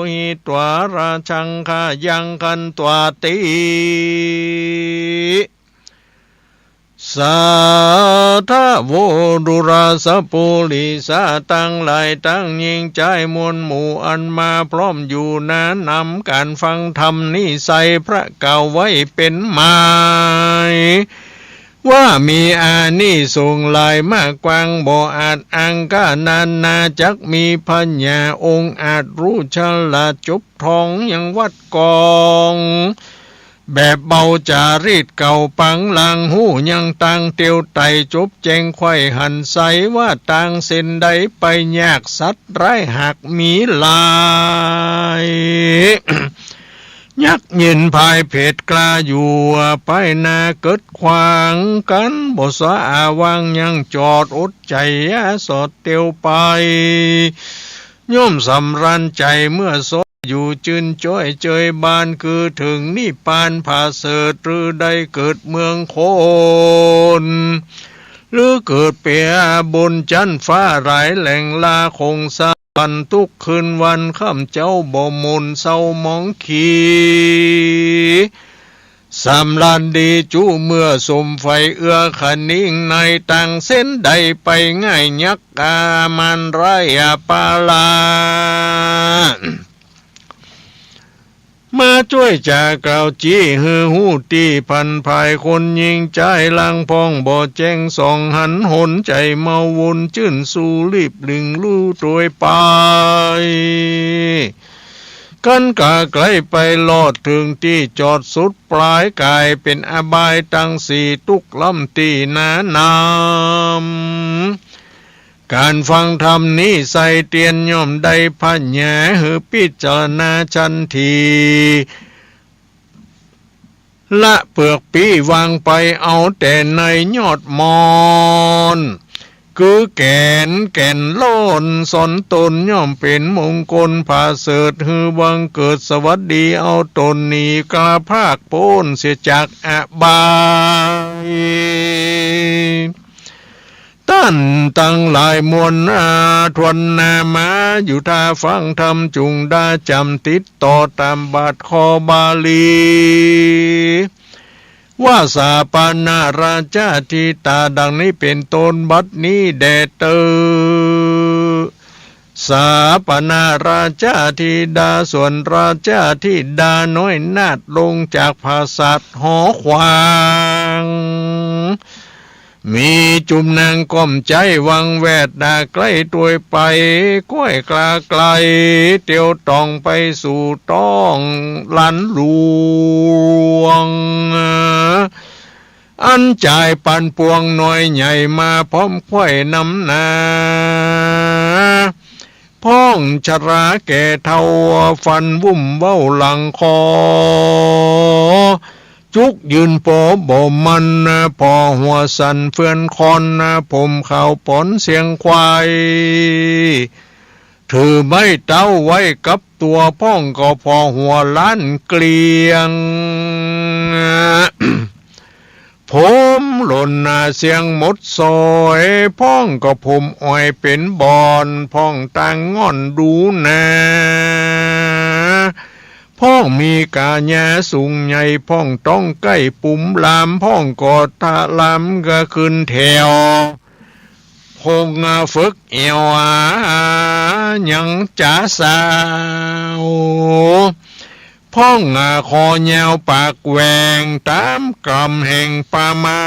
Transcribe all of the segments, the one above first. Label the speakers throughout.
Speaker 1: หิตัวราชังคายังคันตัวติสาธาโวดุราสปุริสาตั้งหลายตั้งยิงใจมวลหมู่อันมาพร้อมอยู่นั้นนำการฟังธรรมนี้ใส่พระเก่าไว้เป็นหมายว่ามีอานิสงส์หลายมากกว้างบ่อาจอังกานาจักมีปัญญาองค์อาจรู้ฉลาดจบทองยังวัดกองแบบเบาจารีตเก่าปังลังหูยังตังเตียวไตจบแจงไข่หันใสว่าต่างเส้นใดไปยากสัตว์ไร้หักมีลายยักยินภายเพศกล้าอยู่ไปนาเกิดขวางกันบ่สะอาวังยังจอดอดใจสอดเตียวไปย่อมสำรันใจเมื่อสดอยู่จืนจ้อยเจยบานคือถึงนิพพานผาเสดหรือได้เกิดเมืองโคนหรือเกิดเปียบนจันฟ้าไหลแหล่งลาคงสะปันทุกคืนวันค่ำเจ้าบ่มนเศร้ามองขีสำลานดีจูเมื่อสมไฟเอื้อขนิ่งในต่างเส้นใดไปง่ายยักกามันไรปาลามาช่วยจากกล่าวจี้ฮือหูตีพันภายคนยิงใจลังพองบ่แจ้งส่องหันหนใจเมาวนจื่นสู่รีบลึงลู่โดยไปกันกะไกลไปลอดถึงที่จอดสุดปลายกายเป็นอบายตั้งสี่ตุกลำตีนานามการฟังธรรมนี้ใส่เตียนย่อมได้พัญญาหือพิจารณาชันทีละเปลือกปีวางไปเอาแต่ในยอดมอนคือแก่นโลนสนตนย่อมเป็นมงคลผาเสดฮือบังเกิดสวัสดีเอาตนนี้กาภาคโพ้นเสียจากอบายท่านตั้งหลายมวลทวนนามาอยู่ท่าฟังธรรมจุงได้จำติดต่อตามบาทคอบาลีว่าสาปานาราชาทิตาดังนี้เป็นต้นบัดนี้แดเตอสาปนาราชาธิดาส่วนราชาธิดาน้อยนาดลงจากภาษาหอขวางมีจุมนางก้มใจวังแวดดาใกล้ตัวไปก้อยกลาไกลเตียวตองไปสู่ต้องลันหลวงอันจ่ายปันปวงหน่อยใหญ่มาพร้อมไข่น้ำนาพ้องชราแก่เท่าฟันวุ่มเว้าหลังคอจุกยืนปอบ่มันพอหัวสันเฟื่อนคอนผมข่าวปอนเสียงควายถือไม่เต้าไว้กับตัวพ้องก็พอหัวล้านเกลียงผมหล่นเสียงหมดซอยพ้องก็ผมอ้อยเป็นบอนพ้องตังง่อนดูนาพ้องมีกาญาสูงใหญ่พ้องต้องใกล้ปุ่มลามพ้องกอดตาลามก็ขึ้นแถวพงฝึกเอวยังจ๋าสาวพ้องคอยาวปากแหวงตามกำแห่งป่ามา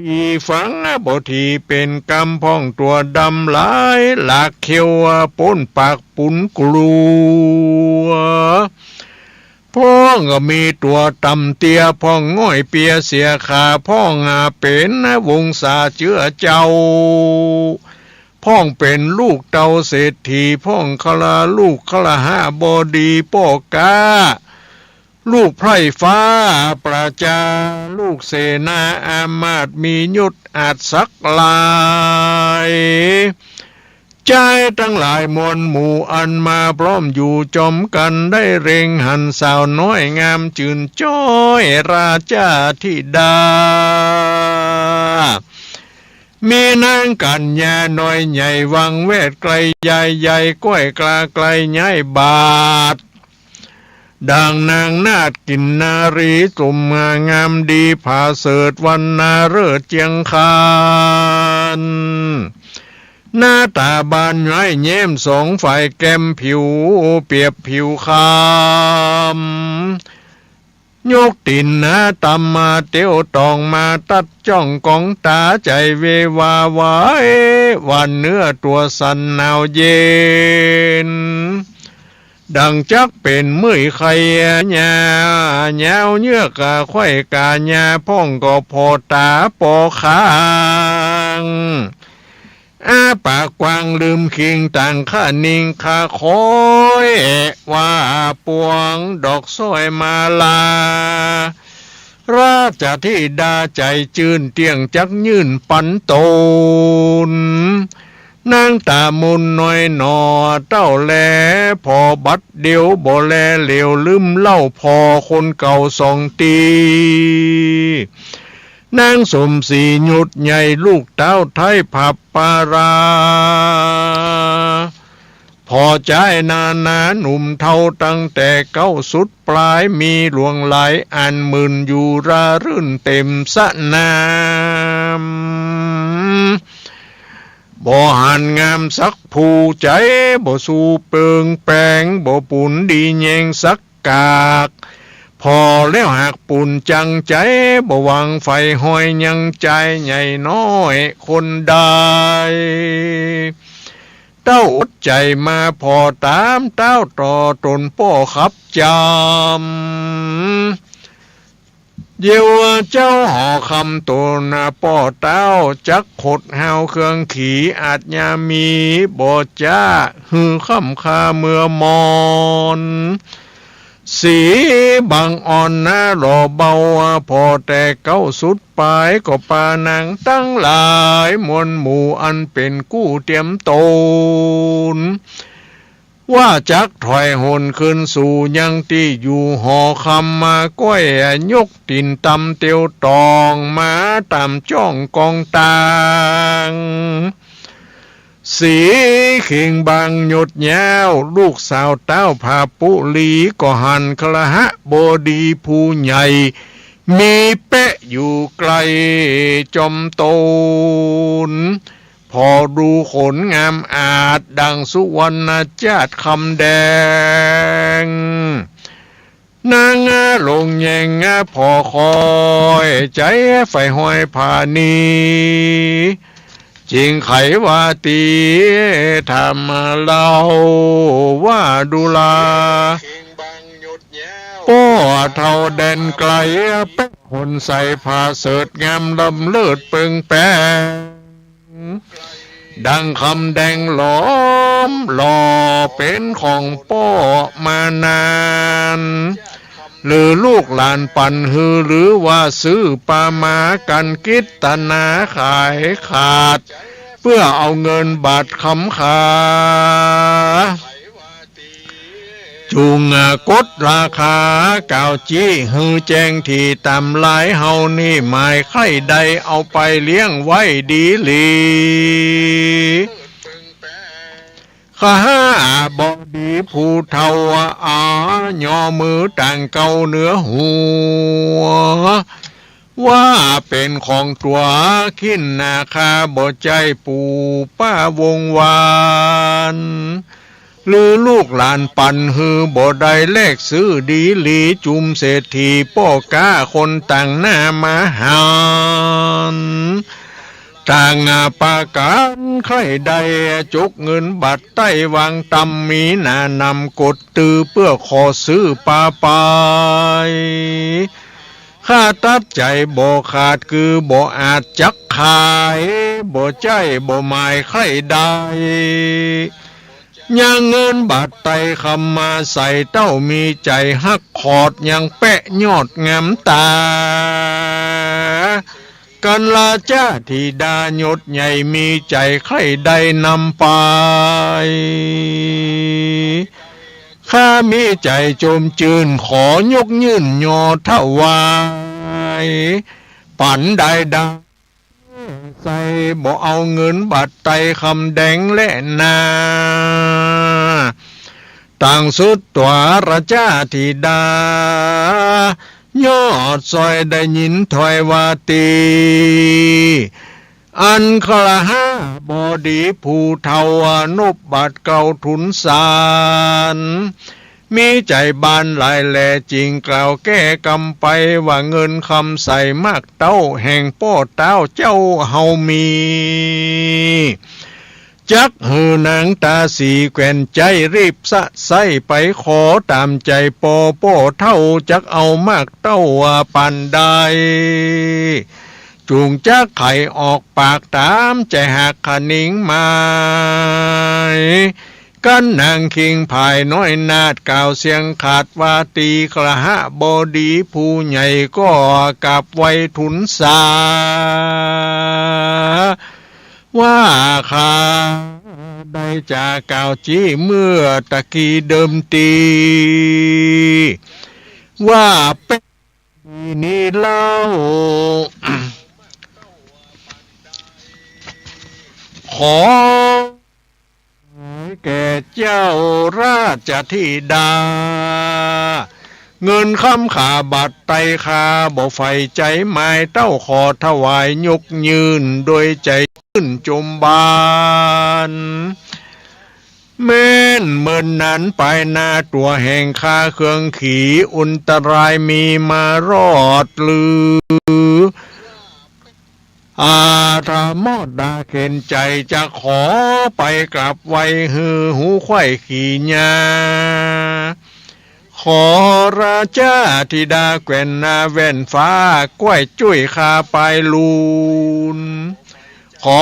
Speaker 1: อีฝังบทีเป็นกำพ้องตัวดำหลายหลากเขียวป้นปากปุ่นกลัวพ้องก็มีตัวต่ำเตี้ยพ้องง่อยเปียเสียขาพ้องเป็นวงศาเชื้อเจ้าพ้องเป็นลูกเต่าเศรษฐีพ้องคลาลูกคลาหาบดีป้อกาลูกไพร่ฟ้าประจาลูกเสนาอามาตมียุทธอาจสักลายใจทั้งหลายมวลหมู่อันมาพร้อมอยู่จอมกันได้เร่งหันสาวน้อยงามจื่นจ้อยราชาธิดา มีนางกัญญาน้อยใหญ่วังเวทไกลใหญ่ใหญ่ก้อยกลาไกลใหญ่บาทดังนางนาฏกินนารีสมงามดีผาเสดวันนาเลิศเจียงคานหน้าตาบานย้อยแย้มสองฝ่ายแก้มผิวเปรียบผิวคามยกตินนะตำมาเตียวตองมาตัดจ้องกองตาใจเววาวายวันเนื้อตัวสันหนาวเย็นดังจักเป็นมือไข่ญาเงาเนื้อกะไข่กาญาพ่องก็พอตาปอคางอาปากกวางลืมคิงต่างข้านิงข้าคอยว่าปวงดอกสวยมาลาราชธิดาใจจืนเตียงจักยื่นปันโตนนางตามุนน้อยหนอเต้าแลพอบัดเดียวบ่แลเหลวลืมเล่าพอคนเก่าสองตีนางสมศรีหยุดใหญ่ลูกเต้าไทยผับปาราพอใจนานาหนุ่มเท่าตั้งแต่เก้าสุดปลายมีหลวงไหลอันหมื่นอยู่รารื่นเต็มสนามบ่หันงามสักผู้ใจบ่สู้เปิงแปลงบ่ปุ่นดีแยงสักกากพอแล้วหากปุ่นจังใจบ่หวังไฟห้อยยังใจใหญ่น้อยคนใดเต้าอดใจมาพอตามเต้าต่อตนป้อขับจำเยวเจ้าหอคำตัวนาป้อเต้าจักขดหาวเครื่องขี่อาจยามีบ่จ้าหือค่ำคาเมื่อมอนสีบางอ่อนนะหล่อเบาพอแต่เก้าสุดปลายก็ปานังตั้งหลายมวลหมู่อันเป็นกู้เตรียมตนว่าจักถอยหนขึ้นสู่ยังที่อยู่หอคำมาก้อยยกตินตำเตียวตองมาตามจ้องกองตางสีขิงบางหยดแย้วลูกสาวเต้าผาปุลีก็หันคละหะบดีผู้ใหญ่มีเปะอยู่ไกลจอมโตนพอดูขนงามอาจดังสุวรรณจาดคำแดงนางลงแยงพอคอยใจไฟห้อยผานีจริงไขว่าตีทำเล่าว่าดูลาป้อเท่าแดนไกลแป๊กคนใส่ผ้าเสดงามลำเลิศเปิงแปงดังคำแดงหลอมหล่อเป็นของป้อมานานหรือลูกหลานปั่นฮือหรือว่าซื้อปลามากันกิตตนาขายขาดเพื่อเอาเงินบาทคำขาจูงกดราคาเก่าจี้ฮือแจงที่ตามหลายเฮานี่หมายไข่ใดเอาไปเลี้ยงไว้ดีลีข้าบอดีผู้เท่าย่อมือต่างเก่าเนื้อหัวว่าเป็นของตัวขิ้นนาคาบ่ใจปู่ป้าวงวานหรือลูกหลานปั่นฮือบ่ได้แลกซื้อดีหลีจุมเศรษฐีป้อก้าคนต่างหน้ามาหานต่างปาการใครใดจุกเงินบัตรใต้วางตำมีหน้านำกดตือเพื่อขอซื้อปลาไปข้าตัดใจบ่ขาดคือบ่อาจจักขายบ่ใจบ่หมายใครใดยังเงินบาทไตคำมาใส่เต้ามีใจฮักขอดยังแปะยอดงามตากันลาจ้าที่ดาหยดใหญ่มีใจใครได้นำไปข้ามีใจโจมจืนขอยกยื่นยอถวายปั่นได้ดัง ใส่บ่เอาเงินบาทไตคำแดงและนาต่างสุดตัวราชาธิดายอดซอยได้ยินถอยวาตีอันคลาหาบอดีผู้เทานบบัดเก่าทุนสารมีใจบานหลายแหล่จริงกล่าวแก้กำไปว่าเงินคำใส่มากเต้าแห่งป้อเต้าเจ้าเฮามีจักหือนางตาสีแก่นใจรีบสะไส้ไปขอตามใจปอป้อเท่าจักเอามากเต้าปันใดจูงจักไข่ออกปากตามใจหักขนิงไม้กันนางคิงภายน้อยนาดกล่าวเสียงขาดว่าตีกระหะบดีผู้ใหญ่ก็กับไว้ทุนสาว่าข้าได้จากกล่าวจี้เมื่อตะกี้เดิมตีว่าเป็นนี่เล่า ขอแก่เจ้าราชธิดาเงินคำขาบัตรไตคาบ่ไฟใจหมายเต้าขอถวายยกยืนโดยใจขึ้นจมบานแม่นเมินนั้นไปหน้าตัวแห่งคาเครื่องขี่อุนตรายมีมารอดลือธามอดดาเข็นใจจะขอไปกลับไว้หือหูไข่ขี่ญาขอราชาธิดาแก่นนาแว่นฟ้ากล้วยจุ้ยคาไปลูนขอ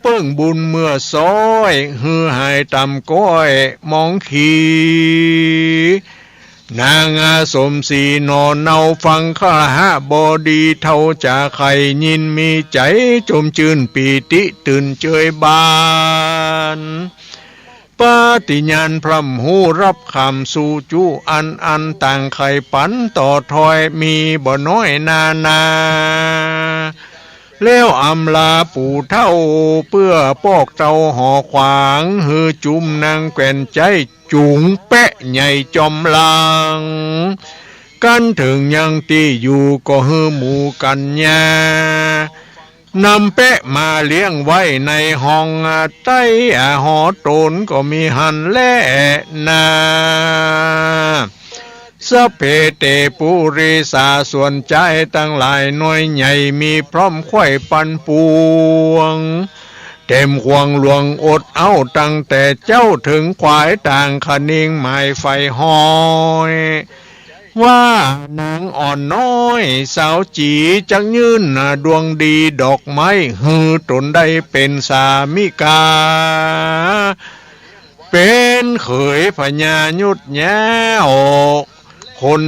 Speaker 1: เปิ้งบุญเมื่อซอยหือหายตำก้อยมองขี่นางอาสมศรีนอนเนาฟังข้าหาบดีเท่าจะไข่ยินมีใจจมจืนปีติตื่นเจยบานปาฏิญาณพร่ำหูรับคำสู่จูอันต่างไข่ปันต่อถอยมีบ่น้อยนาแล้วอำลาปู่เท่าเพื่อปอกเจ้าหอขวางหือจุ่มนางแก่นใจจุงแปะใหญ่จอมลังกันถึงยังตีอยู่ก็หือหมู่กันญานำแปะมาเลี้ยงไว้ในห้องใต้หอตนก็มีหันแล่นาสเพเตปุริสาส่วนใจตั้งหลายน้อยใหญ่มีพร้อมไข่ปันปวงเต็มควงหลวงอดเอาตั้งแต่เจ้าถึงควายต่างขนิ่งหมายไฟหอยว่านางอ่อนน้อยสาวจีจักยืนดวงดีดอกไม้หือตนได้เป็นสามิกาเป็นเขยพญายุทธแย้วคน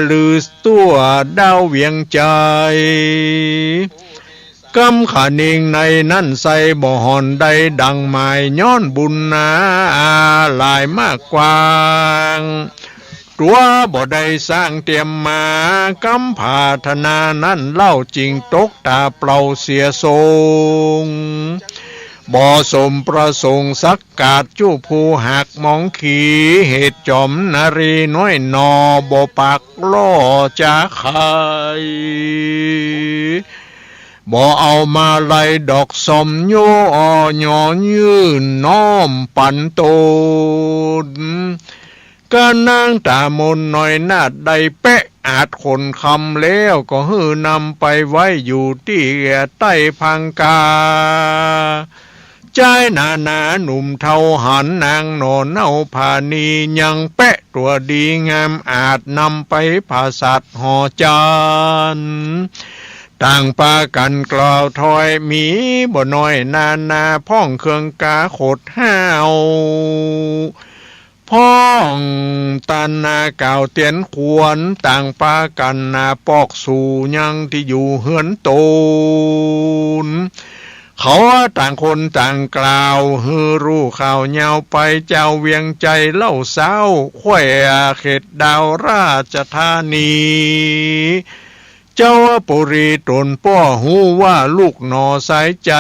Speaker 1: ลือตัวดาวเวียงใจกำขานิงในนั่นใส่บ่หอนได้ดังหมายย้อนบุญนาหลายมากกว่างตัวบ่ได้สร้างเตรียมมากำผาธนานั่นเล่าจริงตกตาเปล่าเสียทรงบ่สมประสงค์สักกาดจู้ผู้หักมองขีเหตุจอมนารีน้อยนอบ่ปากล่อจะใครบ่เอามาไล่ดอกสมโยหย่อยืนน้อมปันโตนก็นางตามนหน่อยนาดใดเป๊ะอาจคนคำแล้วก็หือนำไปไว้อยู่ที่ใต้พังกาใจนาหนุ่มเท่าหันนางโนนเอาผานียังเป๊ะตัวดีงามอาจนำไปภาษาหอจานต่างปากันกล่าวถอยมีบ่น้อยนาพ้องเครื่องกาโคดห้าวพ้องตันนาเก่าเตียนขวนต่างปากันนาปอกสู่ยังที่อยู่เฮือนโตนเขาต่างคนต่างกล่าวฮือรู้ข่าวเยาวไปเจ้าเวียงใจเล่าเศร้าแขวเขตดาวราชธานี เจ้าปุรีตนป้อหูว่าลูกหนอสายใจ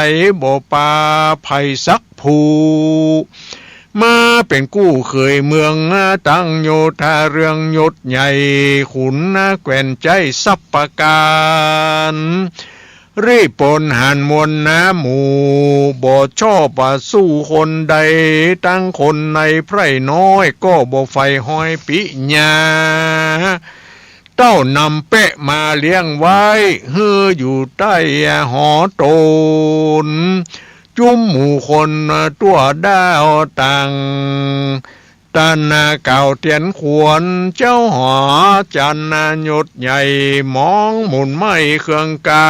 Speaker 1: บ่ปาไผ่สักผูมาเป็นกู้เคยเมืองตั้งโยธาเรืองยศใหญ่ขุนแก่นใจสับประการรีปนหันมวลหมู่บ่ชอบสู้คนใดตั้งคนในไพร่น้อยก็บ่ไฟห้อยปิญาเต้านำเปะมาเลี้ยงไว้เฮืออยู่ใต้หอโตนจุ้มหมู่คนตัวดาวตังตานาเก่าเตียนขวนเจ้าหอจันนายศใหญ่มองหมุนไม่เครื่องกา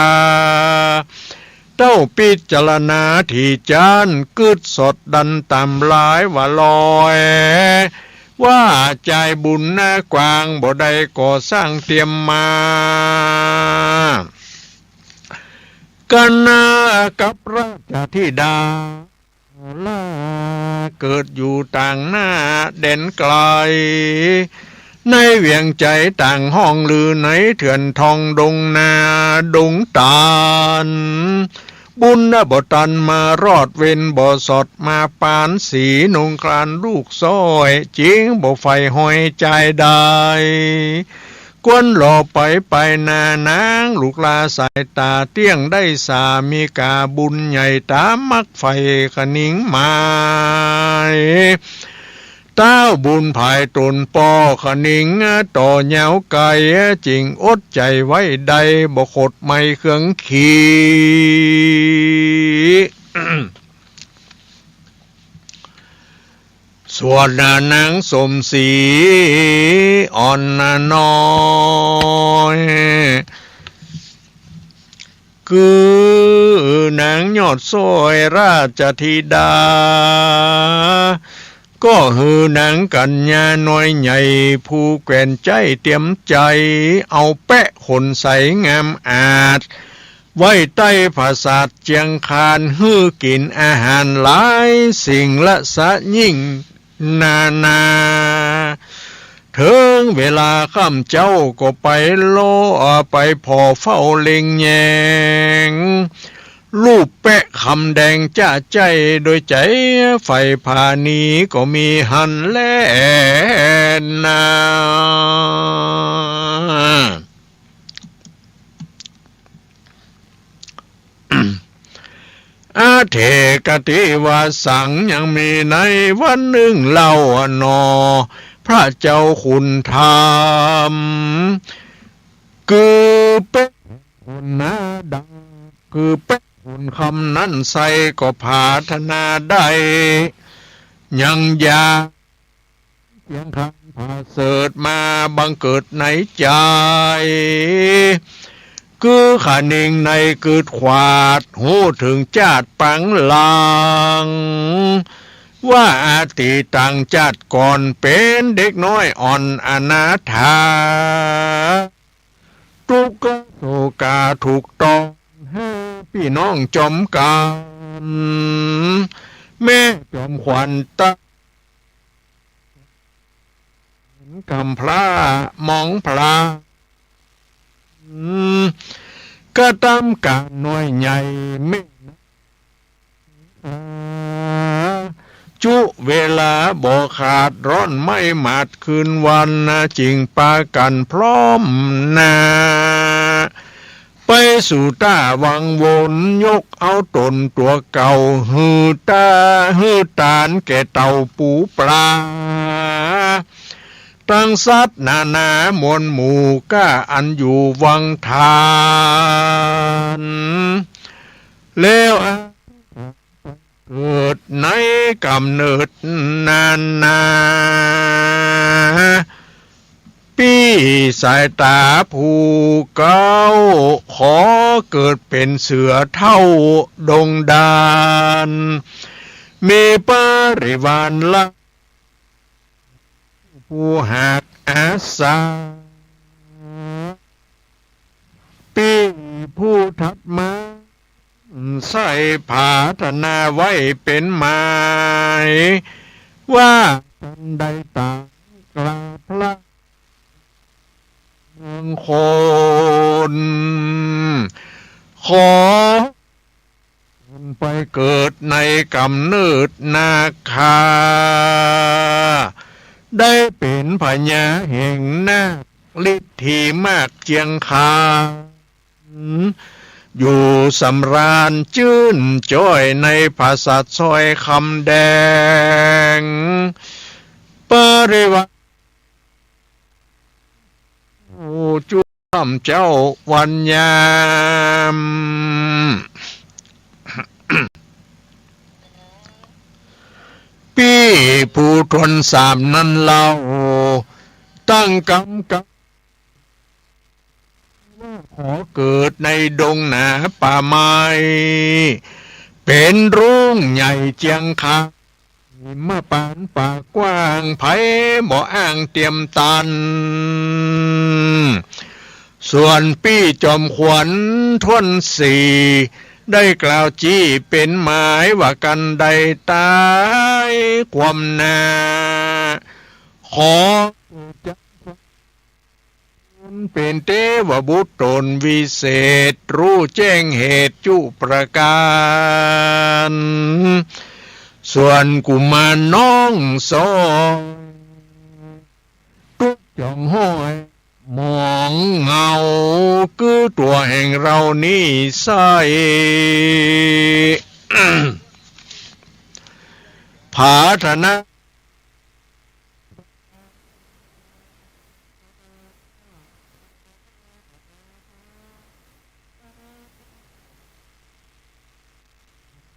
Speaker 1: เต้าปิจารณาที่จานกึดสดดันตำลายว่าลอยว่าใจบุญกวางบ่ได้ก่อสร้างเตรียมมากันนากับราชธิดาลาเกิดอยู่ต่างหน้าเด่นไกลในเวียงใจต่างห้องลือไหนเถื่อนทองดงนาดงตาลบุญบ่ตันมารอดเว้นบ่สดมาปานสีนงคลานลูกซ้อยจริงบ่ไฟห้อยใจได้กวนหล่อไปนานางลูกลาสายตาเตี้ยงได้สามีกาบุญใหญ่ตามมักไฟขนิงมาเต้าบุญภายตนปอขนิงต่อเหยาไก่จริงอดใจไว้ใดบ่ขดไม่เครื่องขีส่วนนางสมศรีอ่อนน้อยคือนางยอดสวยราชธิดาก็ฮือนางกัญญาน้อยใหญ่ผู้แก่นใจเตรียมใจเอาแปะขนใสงามอาจไว้ใต้ผาสาทเจียงคานฮื้อกินอาหารหลายสิ่งละสะยิ่งนาถึงเวลาค่ำเจ้าก็ไปโลไปพอเฝ้าเล็งแยงรูปแปะคำแดงจ้าใจโดยใจไฟผานีก็มีหันแลนาอาเทกติวาสังยังมีในวันหนึ่งเล่านอพระเจ้าคุณธรรมคือเป็ดคนนาดังคือเป็ดคนคำนั้นใส่ก็พาธนาได้ยังยาเพียงคำพาเสดมาบังเกิดในใจคือขานิงในเกิดขวาดหูถึงจาดปังลางว่าอาติตังจัดก่อนเป็นเด็กน้อยอ่อนอนาถาทุกโศกาถูกต้องให้พี่น้องจอมกันแม่จอมขวัญตะกำพร้ามองพลาก็ตามการน้อยใหญ่ไม่จุเวลาบ่ขาดร้อนไม่หมาดคืนวันจริงปากันพร้อมนาไปสู่ตาวังวนยกเอาตนตัวเก่าฮือตานแก่เต่าปูปลาตั้งสัตว์นามวลหมู่ก้าอันอยู่วังทานแล้วเกิดในกำเนิดนาปีสายตาผู้เก้าขอเกิดเป็นเสือเท่าดงดานมีปริวารละผู้หักอาสาปีผู้ทัดมาใส่ผาธนาไว้เป็นหมายว่าทันใดต่างกราบพระ เมืองคนขอไปเกิดในกำเนิดนาคาได้เป็นพญาแห่งนาคฤทธิมากเจียงคาอยู่สำราญจื้นจ้อยในภาษาซอยคำแดงปริวะโอ้จุ้มเจ้าวันยามพี่ผู้ทนสามนั้นเล่าตั้งกำกับขอเกิดในดงหนาป่าไม้เป็นรุ่งใหญ่เจียงคามาปานป่ากว้างไผ่บ่อ้างเตรียมตันส่วนปี้จอมขวัญทวนสี่ได้กล่าวจี้เป็นหมายว่ากันใดตายความนาขอเป็นเทวบุตรตนวิเศษรู้แจ้งเหตุจุประการส่วนกุมารน้องสองทุกจ่องห้อยมองเงาคือตัวแห่งเรานี่ใส่ ผาธนะ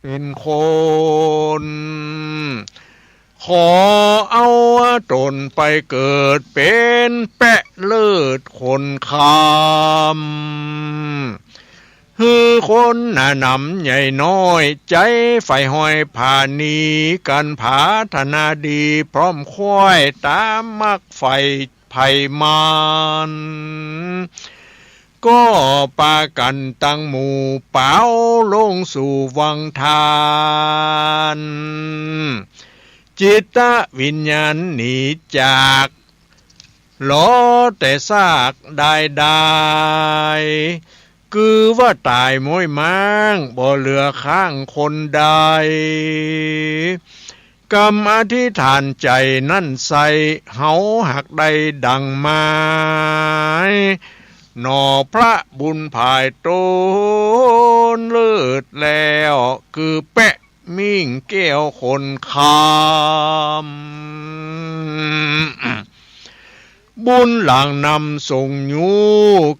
Speaker 1: เป็นคนขอเอาตนไปเกิดเป็นแปะเลิศคนคำคือคนหน้าหนำใหญ่น้อยใจไฟห้อยผ่านีกันผาธนาดีพร้อมค่อยตามมักไฟไผ่มานก็ปากันตั้งหมู่เป๋าลงสู่วังทานจิตวิญญาณหนีจากล้อแต่ซากได้คือว่าตายม้อยม้างบ่เหลือข้างคนใดกรรมอธิษฐานใจนั่นใส่เฮาหักใดดังไม้หนอพระบุญภายโตนเลิศแล้วคือแปะมิ่งแก้วคนคำบุญหลังนำส่งยู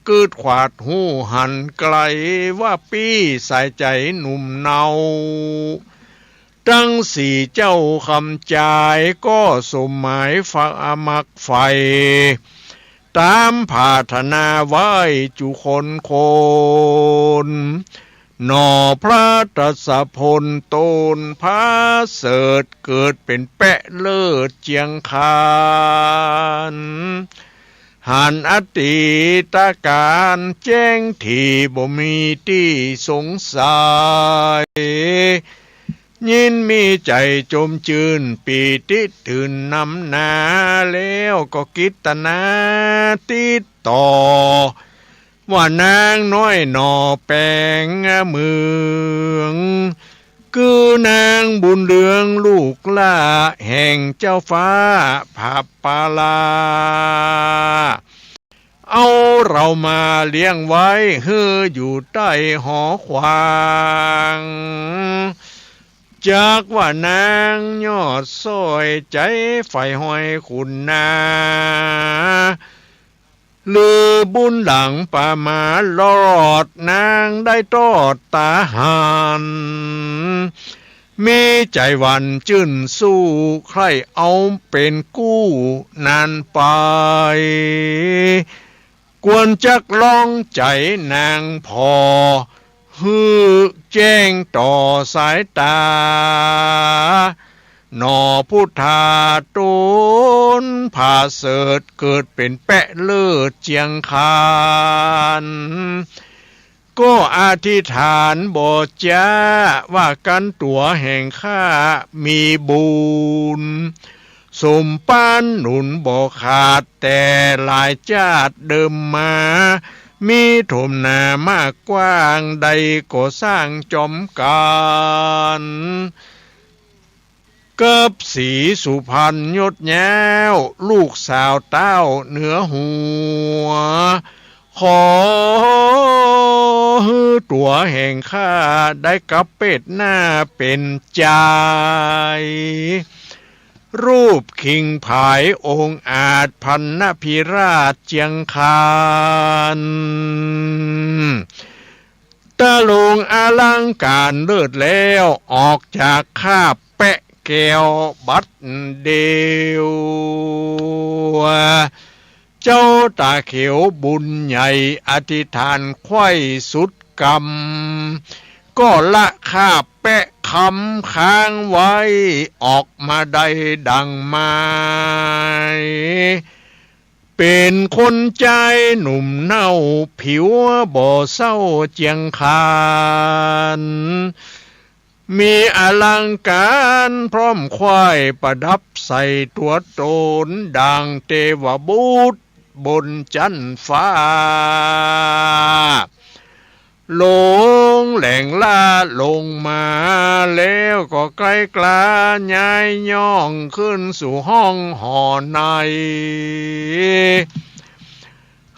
Speaker 1: กึดขวาดหูหันไกลว่าปี้ใส่ใจหนุ่มเนาตั้งสี่เจ้าคำจายก็สมหมายฝักอมักไฟตามภาธนาไว้จุคนคนหนอพระตรัสพลโตนพระเสดเกิดเป็นแปะเลิศเจียงคานหันอติตาการแจ้งที่บ่มีที่สงสัยยินมีใจจมจืนปีติตื่นนำนาแล้วก็กิตนาติดต่อว่านางน้อยหนอแปงเมืองคือนางบุญเรืองลูกล่าแห่งเจ้าฟ้าภาปาลาเอาเรามาเลี้ยงไว้เฮืออยู่ใต้หอควางจากว่านางยอดซอยใจไฟห้อยคุณนาลือบุญหลังป่ามาลอดนางได้ตอดตาหันมีใจหวันจื้นสู้ใครเอาเป็นกู้นานไปกวนจักลองใจนางพอฮือแจ้งต่อสายตาหนอพุทธาตุนผาเสดเกิดเป็นแปะเลิศเจียงคานก็อธิษฐานบ่จ้าว่ากันตัวแห่งข้ามีบุญ สมปานหนุนบ่ขาดแต่หลายชาติเดิมมามีถมนามากกว้างใดก็สร้างจอมการเกิบสีสุพรรณยศแย้วลูกสาวเต้าเหนือหัวขอฮือตัวแห่งข้าได้กับเป็ดหน้าเป็นใจรูปคิงผายองค์อาจพันนพิราชเจียงคานตะลงอลังการเลิศแล้วออกจากคาบแปะแก้วบัดเดียวเจ้าตาเขียวบุญใหญ่อธิษฐานไข้สุดกรรมก็ละคาบแปะคำค้างไว้ออกมาได้ดังไม้เป็นคนใจหนุ่มเน่าผิวบ่เศร้าเจียงคานมีอลังการพร้อมควายประดับใส่ตัวโตนดังเทวบุตรบนจันฟ้าลงแหล่งล่าลงมาแล้วก็ใกล้กลาย้ายย่องขึ้นสู่ห้องหอใน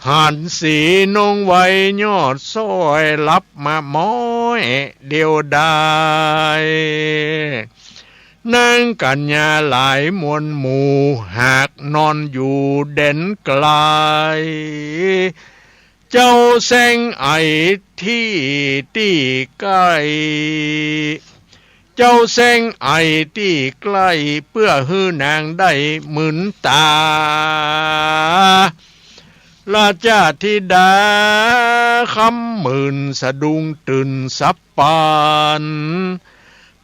Speaker 1: หันสีนงไว้ยอดซ้อยรับมาม้อยเดียวได้นางกัญญาหลายมวลหมู่หากนอนอยู่เด่นไกลเจ้าแสงไอที่ใกล้เจ้าแสงไอที่ใกล้เพื่อฮื้อนางได้หมื่นตาราชธิดาคำหมื่นสะดุ้งตื่นสับปาน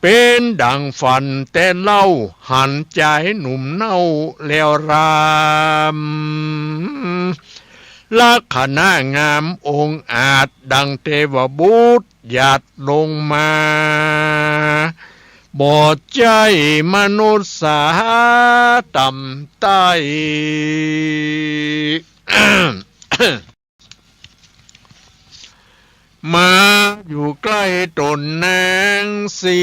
Speaker 1: เป็นดังฝันแต่เล่าหันใจหนุ่มเน่าแล้วรามลักษณะงามองค์อาจดังเทวบุตรหยาดลงมาบอดใจมนุษย์สาต่ำใต้ มาอยู่ใกล้ตนนางสี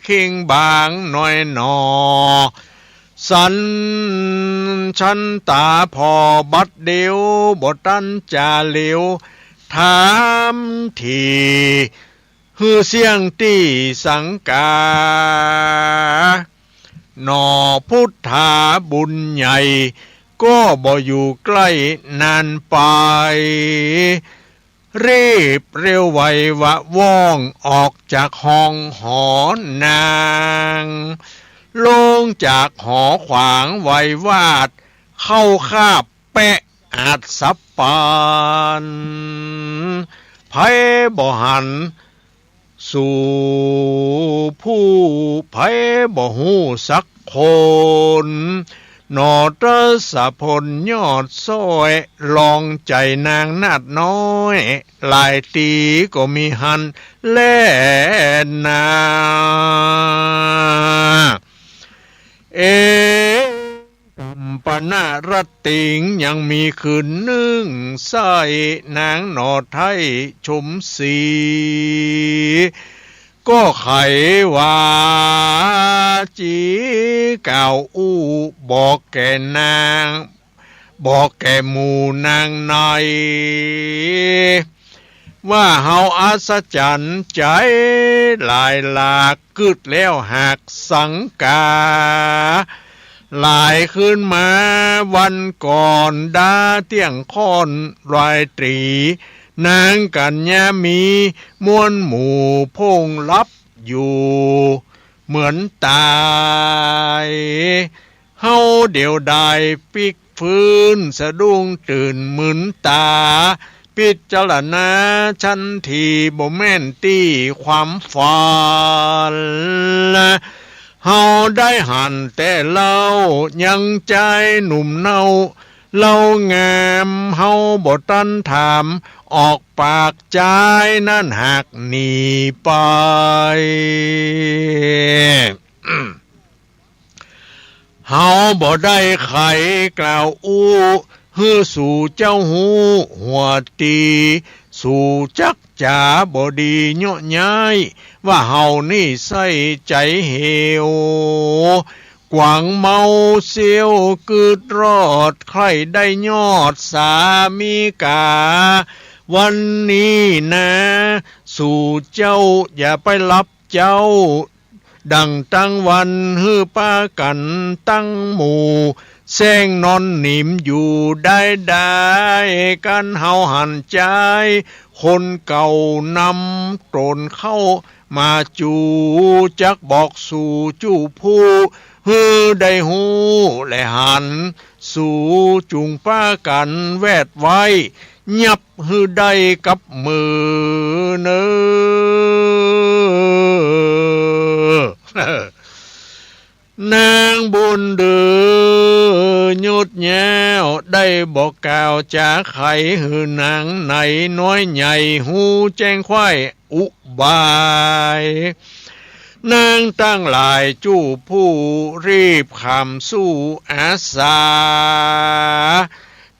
Speaker 1: คิงบางหน่อยหนอสันชันตาพอบัดเดียวบตันจาเหลียวถามทีฮือเสียงตีสังกาหนอพุทธาบุญใหญ่ก็บ่อยู่ใกล้นานไปรีบเร็วไววะว่องออกจากห้องหอนางลงจากหอขวางไววาดเข้าคาบแปะอาจสับปานไผบ่หันสู่ผู้ไผบ่หูสักคนนอตรสะพลยอดซ้อยลองใจนางนาดน้อยหลายตีก็มีหันแล่นากัมปนารัตติงยังมีคืนนึ่งใส่นางหนอไทยชมสีก็ไขว่าจีเก่าอู้บอกแก่นางบอกแก่หมู่นางในว่าเฮาอัศจรรย์ใจหลายหลากกึดแล้วหากสังกาหลายขึ้นมาวันก่อนดาเที่ยงค่อนรายตรีนางกัญญามีมวลหมู่พงลับอยู่เหมือนตายเฮาเดียวดายปิกฟื้นสะดุ้งตื่นมึนตาพิจารณาชันทีบ่แม่นตี้ความฝันเฮาได้หันแต่เล่ายังใจหนุ่มเน่าเล่างามเฮาบ่ตันถามออกปากใจนั่นหักหนีไป เฮาบ่ได้ไขกล่าวอู้ฮือสู่เจ้าหูหัวตีสู่จักจ๋าบ่ดีเนาะย้ายว่าเฮานี่ใส่ใจเหวกวางเมาเสียวกึดรอดใครได้ยอดสามีกาวันนี้นะสู่เจ้าอย่าไปรับเจ้าดังตั้งวันฮือป้ากันตั้งหมู่แซงนอนหนิมอยู่ได้กันเฮาหันใจคนเก่านำตนเข้ามาจูจักบอกสู่จูผู้ฮือได้หูและหันสู่จุงป้ากันแวดไว้ยับฮือได้กับมือเนอนางบุญเดือยุดแย้วได้บอกกล่าวจากไขหือนางในน้อยใหญ่หูแจ้งควายอุบายนางตั้งหลายจู้ผู้รีบคำสู้อาสา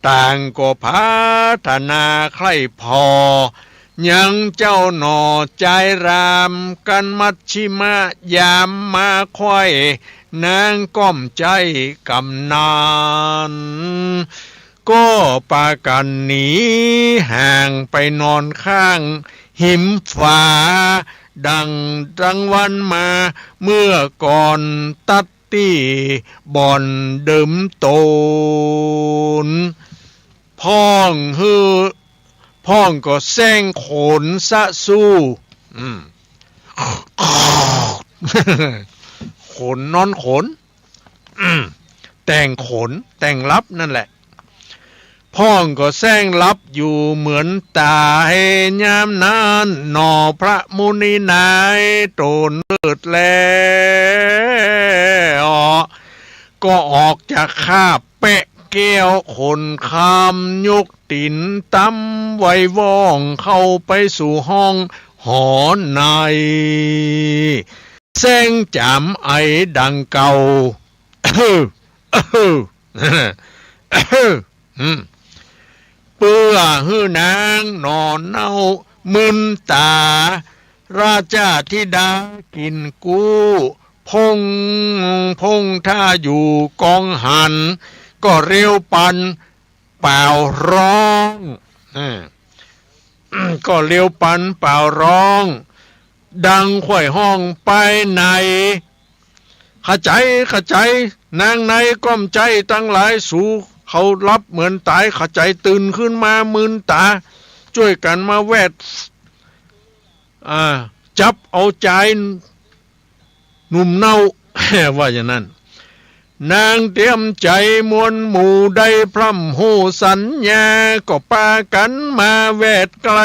Speaker 1: ต่างก็พัฒนาใครพอยังเจ้าหนอใจรามกันมัชชิมายามมาค่อยนางก้อมใจกำนานก็ปากันหนีห่างไปนอนข้างหิมฟ้าดังรังวันมาเมื่อก่อนตัดตี้บ่อนเดิมโตนพ้องฮือพ้องก็แซงขนสะสู้ขนนอนขนแต่งขนแต่งลับนั่นแหละพ้องก็แซงลับอยู่เหมือนตาให้ยามนั้นหนอพระมุนีนายโตนเลิดแล้วก็ออกจากคาบเปะแก้วคนคำยกตินตั้มไว้ว่องเข้าไปสู่ห้องหอในแซงจำไอดังเก่าเปื้อหื้อนางนอนเน่ามึนตาราชาธิดากินกู้พงท่าอยู่กองหันก็เร็วปันเปล่าร้องก็เร็วปันเปล่าร้องดังข่อยห้องไปไหนขใจนางในก้มใจตั้งหลายสู่เขารับเหมือนตายขใจตื่นขึ้นมามึนตาช่วยกันมาแวดจับเอาใจหนุ่มเน่า ว่าอย่างนั้นนางเตรียมใจมวลหมู่ได้พร่ำหูสัญญาก็ปากันมาแวดไกล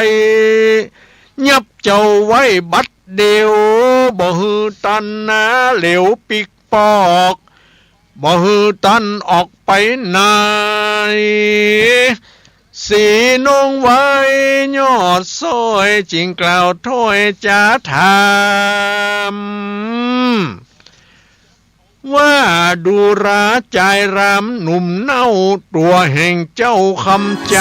Speaker 1: ยับเจ้าไว้บัดเดียวบ่ฮือตันนาเหลวปิกปอกบ่ฮือตันออกไปไหนสีนงไว้ยอดซอยจิงกล่าวถ้อยจะถามว่าดูราใจรำหนุ่มเน่าตัวแห่งเจ้าคำใจ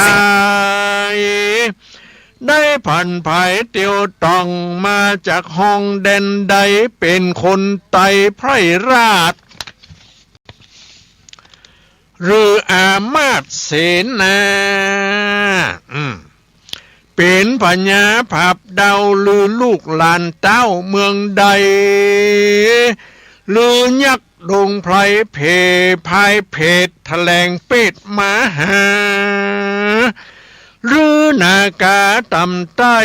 Speaker 1: ได้ผ่านภายเตียวต้อง มาจากห้องแดนใดเป็นคนไต่ไพร่ราชหรืออามาตย์เสนาเป็นพญาผับดาวลือลูกหลานเต้าเมืองใดลือยักษ์ดงไพรเพพายเพดแถลงเป็ดมาหาหรือนากาตำใต้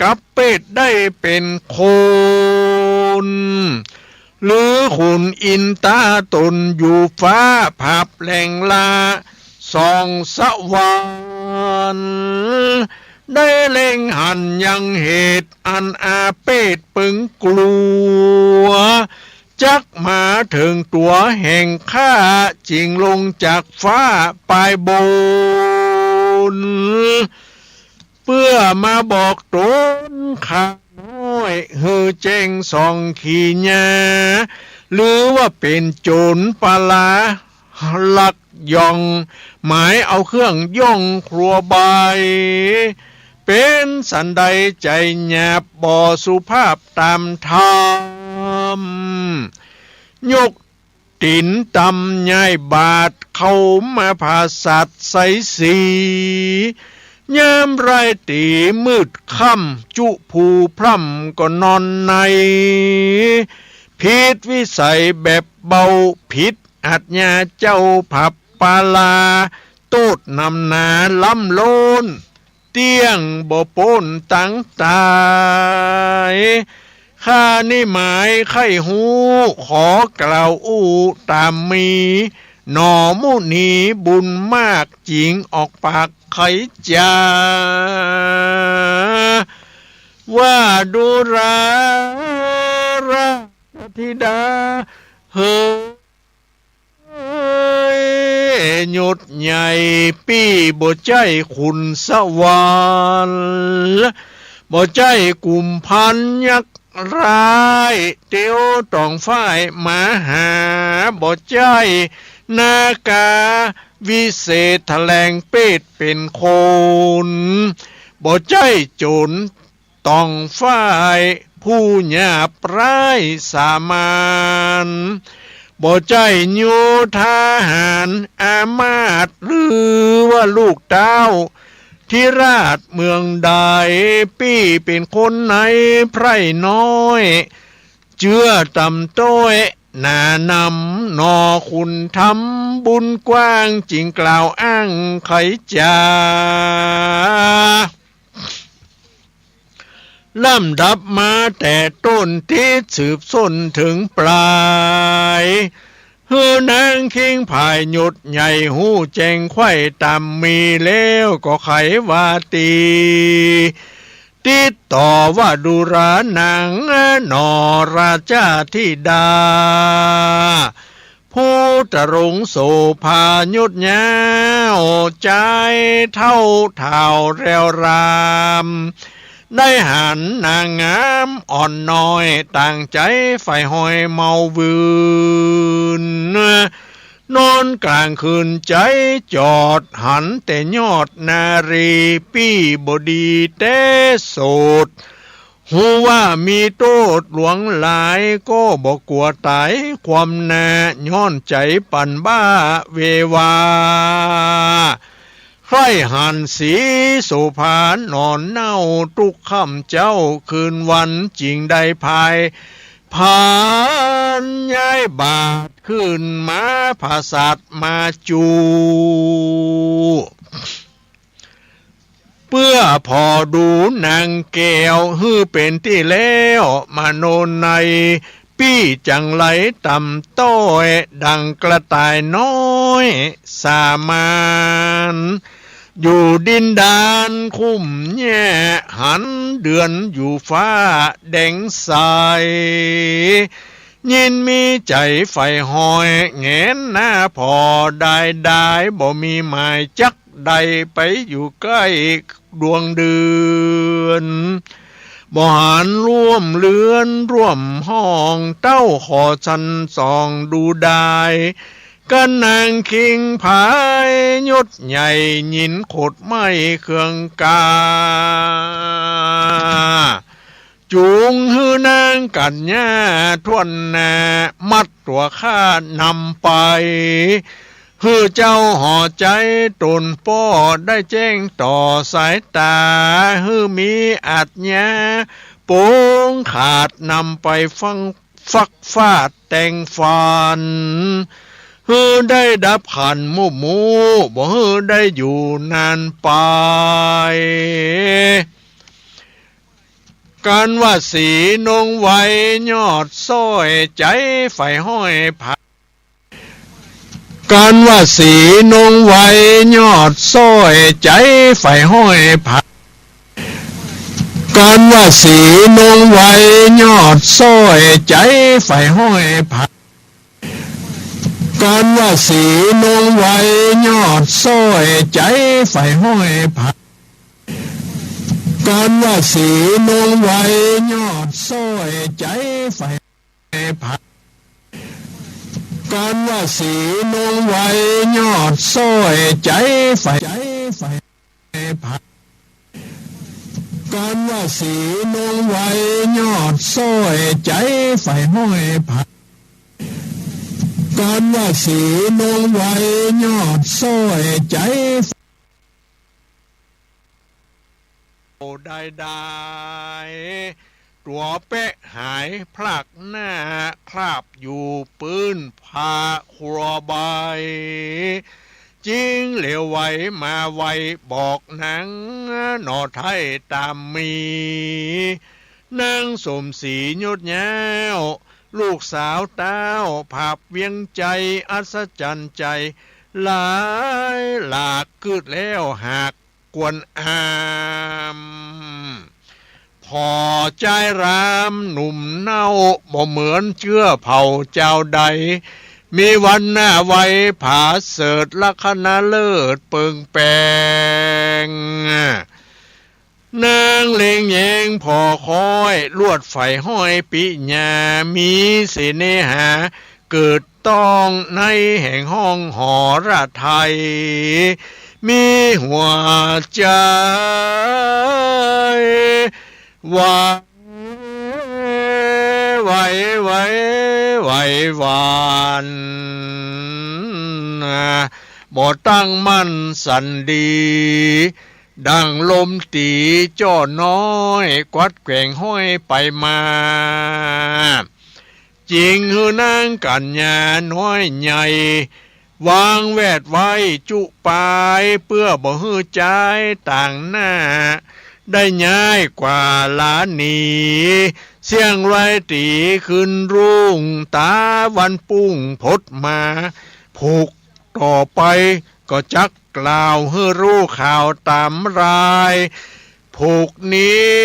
Speaker 1: กับเป็ดได้เป็นคนหรือขุนอินตาตนอยู่ฟ้าผับแหล่งลาส่องสวรรค์ได้เล็งหันยังเหตุอันอาเป็ดปึงกลัวจักมาถึงตัวแห่งข้าจิงลงจากฟ้าปลายบนเพื่อมาบอกตนข้าน้อยเฮือเจงส่องขี่ญา หรือว่าเป็นโจรปลาลาลักย่องหมายเอาเครื่องย่องครัวใบเป็นสันใดใจหยาบบ่สุภาพตามธรรมยกตินตำย้ายบาทเข้ามาภาสัตใสสียามไรตีมืดค่ำจุผูพร่ำก็นอนในผิดวิสัยแบบเบาผิดอัจญาเจ้าผับปาลาโตดนำนาล้ำโลนเตี้ยงบ่โปนตั้งตายข้านี่หมายไข้หูขอกล่าวอู้ตามมีหนอมุนีบุญมากจริงออกปากไขจาว่าดูราธิดาเฮ้ยหยุดใหญ่ปี้บ่ใจขุนสวรรค์บ่ใจกลุ่มพันยักษ์ร้ายเตียวต้องฝ่ายมาหาบ่ใจนากาวิเศษแถลงเป็ดเป็นคนบ่ใจโจรต้องฝ่ายผู้หยาบร้ายสามานบ่ใจโยธาหารอามาตย์หรือว่าลูกเต้าที่ราชเมืองใดปี้เป็นคนไหนไพร่น้อยเจือตำต้อยหน้านำนอคุณทำบุญกว้างจริงกล่าวอ้างไขจาลำดับมาแต่ต้นที่สืบส้นถึงปลายเฮือนางคิงภายหยุดใหญ่หูแจงไข่ตามมีแล้วก็ไขว่าติดต่อว่าดูรานางนอราชาธิดาผู้ตรงโสภายุดยาวใจเท่าแรวรามได้หันนางงามอ่อนน้อยต่างใจไฟหอยเมาบืนนอนกลางคืนใจจอดหันแต่ยอดนารีปี้บดีแต่โสดหูว่ามีโทษหลวงหลายก็บอกกลัวตายความนาย้อนใจปั่นบ้าเววาใครหันสีสุภานอนเน่าทุกค่ำเจ้าคืนวันจริงได้ภายผ่านย้ายบาทขึ้นมาภาษามาจูเพื่อพอดูนางแก้วฮือเป็นที่แล้วมาโนนในปี้จังไหลต่ำต้อยดังกระต่ายน้อยสามานอยู่ดินดานคุ้มแย่หันเดือนอยู่ฟ้าแดงใสยินมีใจไฟหอยแงนหน้าพอได้บ่มีหมายจักใดไปอยู่ใกล้ดวงเดือนบ่หันร่วมเลือนร่วมห้องเต้าขอชันส่องดูได้กันนางคิงผายยศใหญ่ยินขดไม่เครื่องกาจูงฮือนางกัญญาทวนนามัดตัวข้านำไปฮือเจ้าห่อใจตนป้อได้แจ้งต่อสายตาฮือมีอาจญาโป้งขาดนำไปฟักฟาดแต่งฟันฮือได้ดับขันหมู่บ่ฮือได้อยู่นานไปการว่าสีนงไว้ยอดซ้อยใจไฟห้อยผักการว่าสีนงไว้ยอดซ้อยใจไฟห้อยผักการว่าสีนงไว้ยอดซ้อยใจไฟห้อยผักการว่าสีนงไว้ยอดซ้อยใจไฟห้อยผักการว่าสีนงไว้ยอดซ้อยใจไฟผัก การว่าสีนงไว้ยอดซ้อยใจไฟผัดการว่าสีนงไว้ยอดซ้อยใจไฟห้อยผัดการว่าสีนงไว้ยอดซ้อยใจโอ้ได้ตัวเป๊ะหายพลักหน้าคราบอยู่ปืนผ่าครัวใบจริงเหลวไหวมาไวบอกหนังหนอไทยตามมีนางสมศรียศแย้วลูกสาวเต้าภาพเวียงใจอัศจรรย์ใจหลายหลากกึดแล้วหากกวนอามพอใจรามหนุ่มเน่าบ่เหมือนเชื่อเผ่าเจ้าใดมีวันหน้าไว้ผาเสดลัคนาเลิศเปิงแปงนางเลงแยงพอคอยลวดไฟห้อยปิญามีเสน่หาเกิดต้องในแห่งห้องหอระไทยมีหัวใจว่าไหวหวานบ่ตั้งมั่นสันดีดังลมตีจ้อน้อยกวัดแกว่งห้อยไปมาจริงหือนางกัญญาน้อยใหญ่วางแวดไว้จุปายเพื่อบ่ฮื้อใจต่างหน้าได้ง่ายกว่าหลานนีเสียงไรตีขึ้นรุ่งตาวันปุ่งพดมาผูกต่อไปก็จักกล่าวให้รู้ข่าวตามรายผูกนี้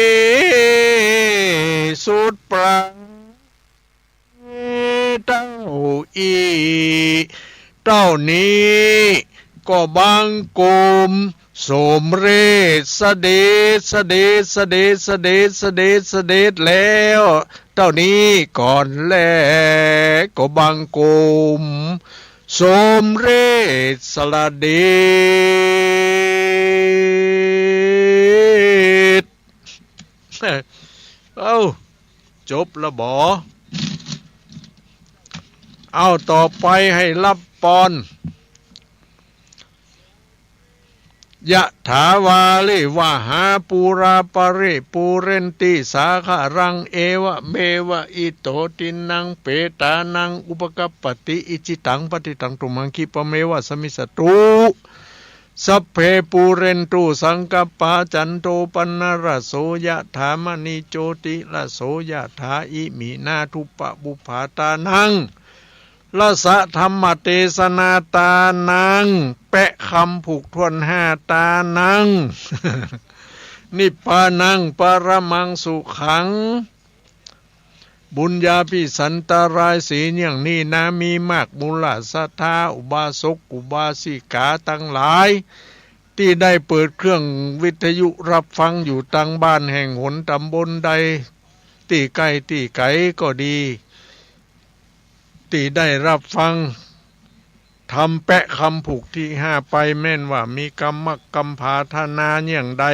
Speaker 1: สุดปราเต้าเต้านี้ก็บางกลมสมเรศเสด็จแล้วเต้านี้ก่อนแลก็บางกลมสมเรศสละเดชจบละบ่เอาต่อไปให้รับปอนยะถาวาลิวะหาปูราปริปูเรนติสาคารังเอวะเมวะอิโตตินังเปตานังอุปกัปปติอิจิตังปฏิตังตุมังคิปะเมวะสมิสตุสัพเพปูเรนตุสังกปาจันโตปนรโสยะถามณิโจติละโสยะถาอิมินาทุปะบุภาตานังละสะธรรมเทศนาตานังแปะคำผูกทวนห้าตานัง นิพพานังปรมังสุขังบุญญาภิสันตรายศีลอย่างนี้นะมีมากมูลศรัทธาอุบาสกอุบาสิกาทั้งหลายที่ได้เปิดเครื่องวิทยุรับฟังอยู่ตั้งบ้านแห่งหนตำบลใดที่ใกล้ที่ไกลก็ดีที่ได้รับฟังทำแปะคำผูกที่ห้าไปแม่นว่ามีกรรมพาธนาอย่างใด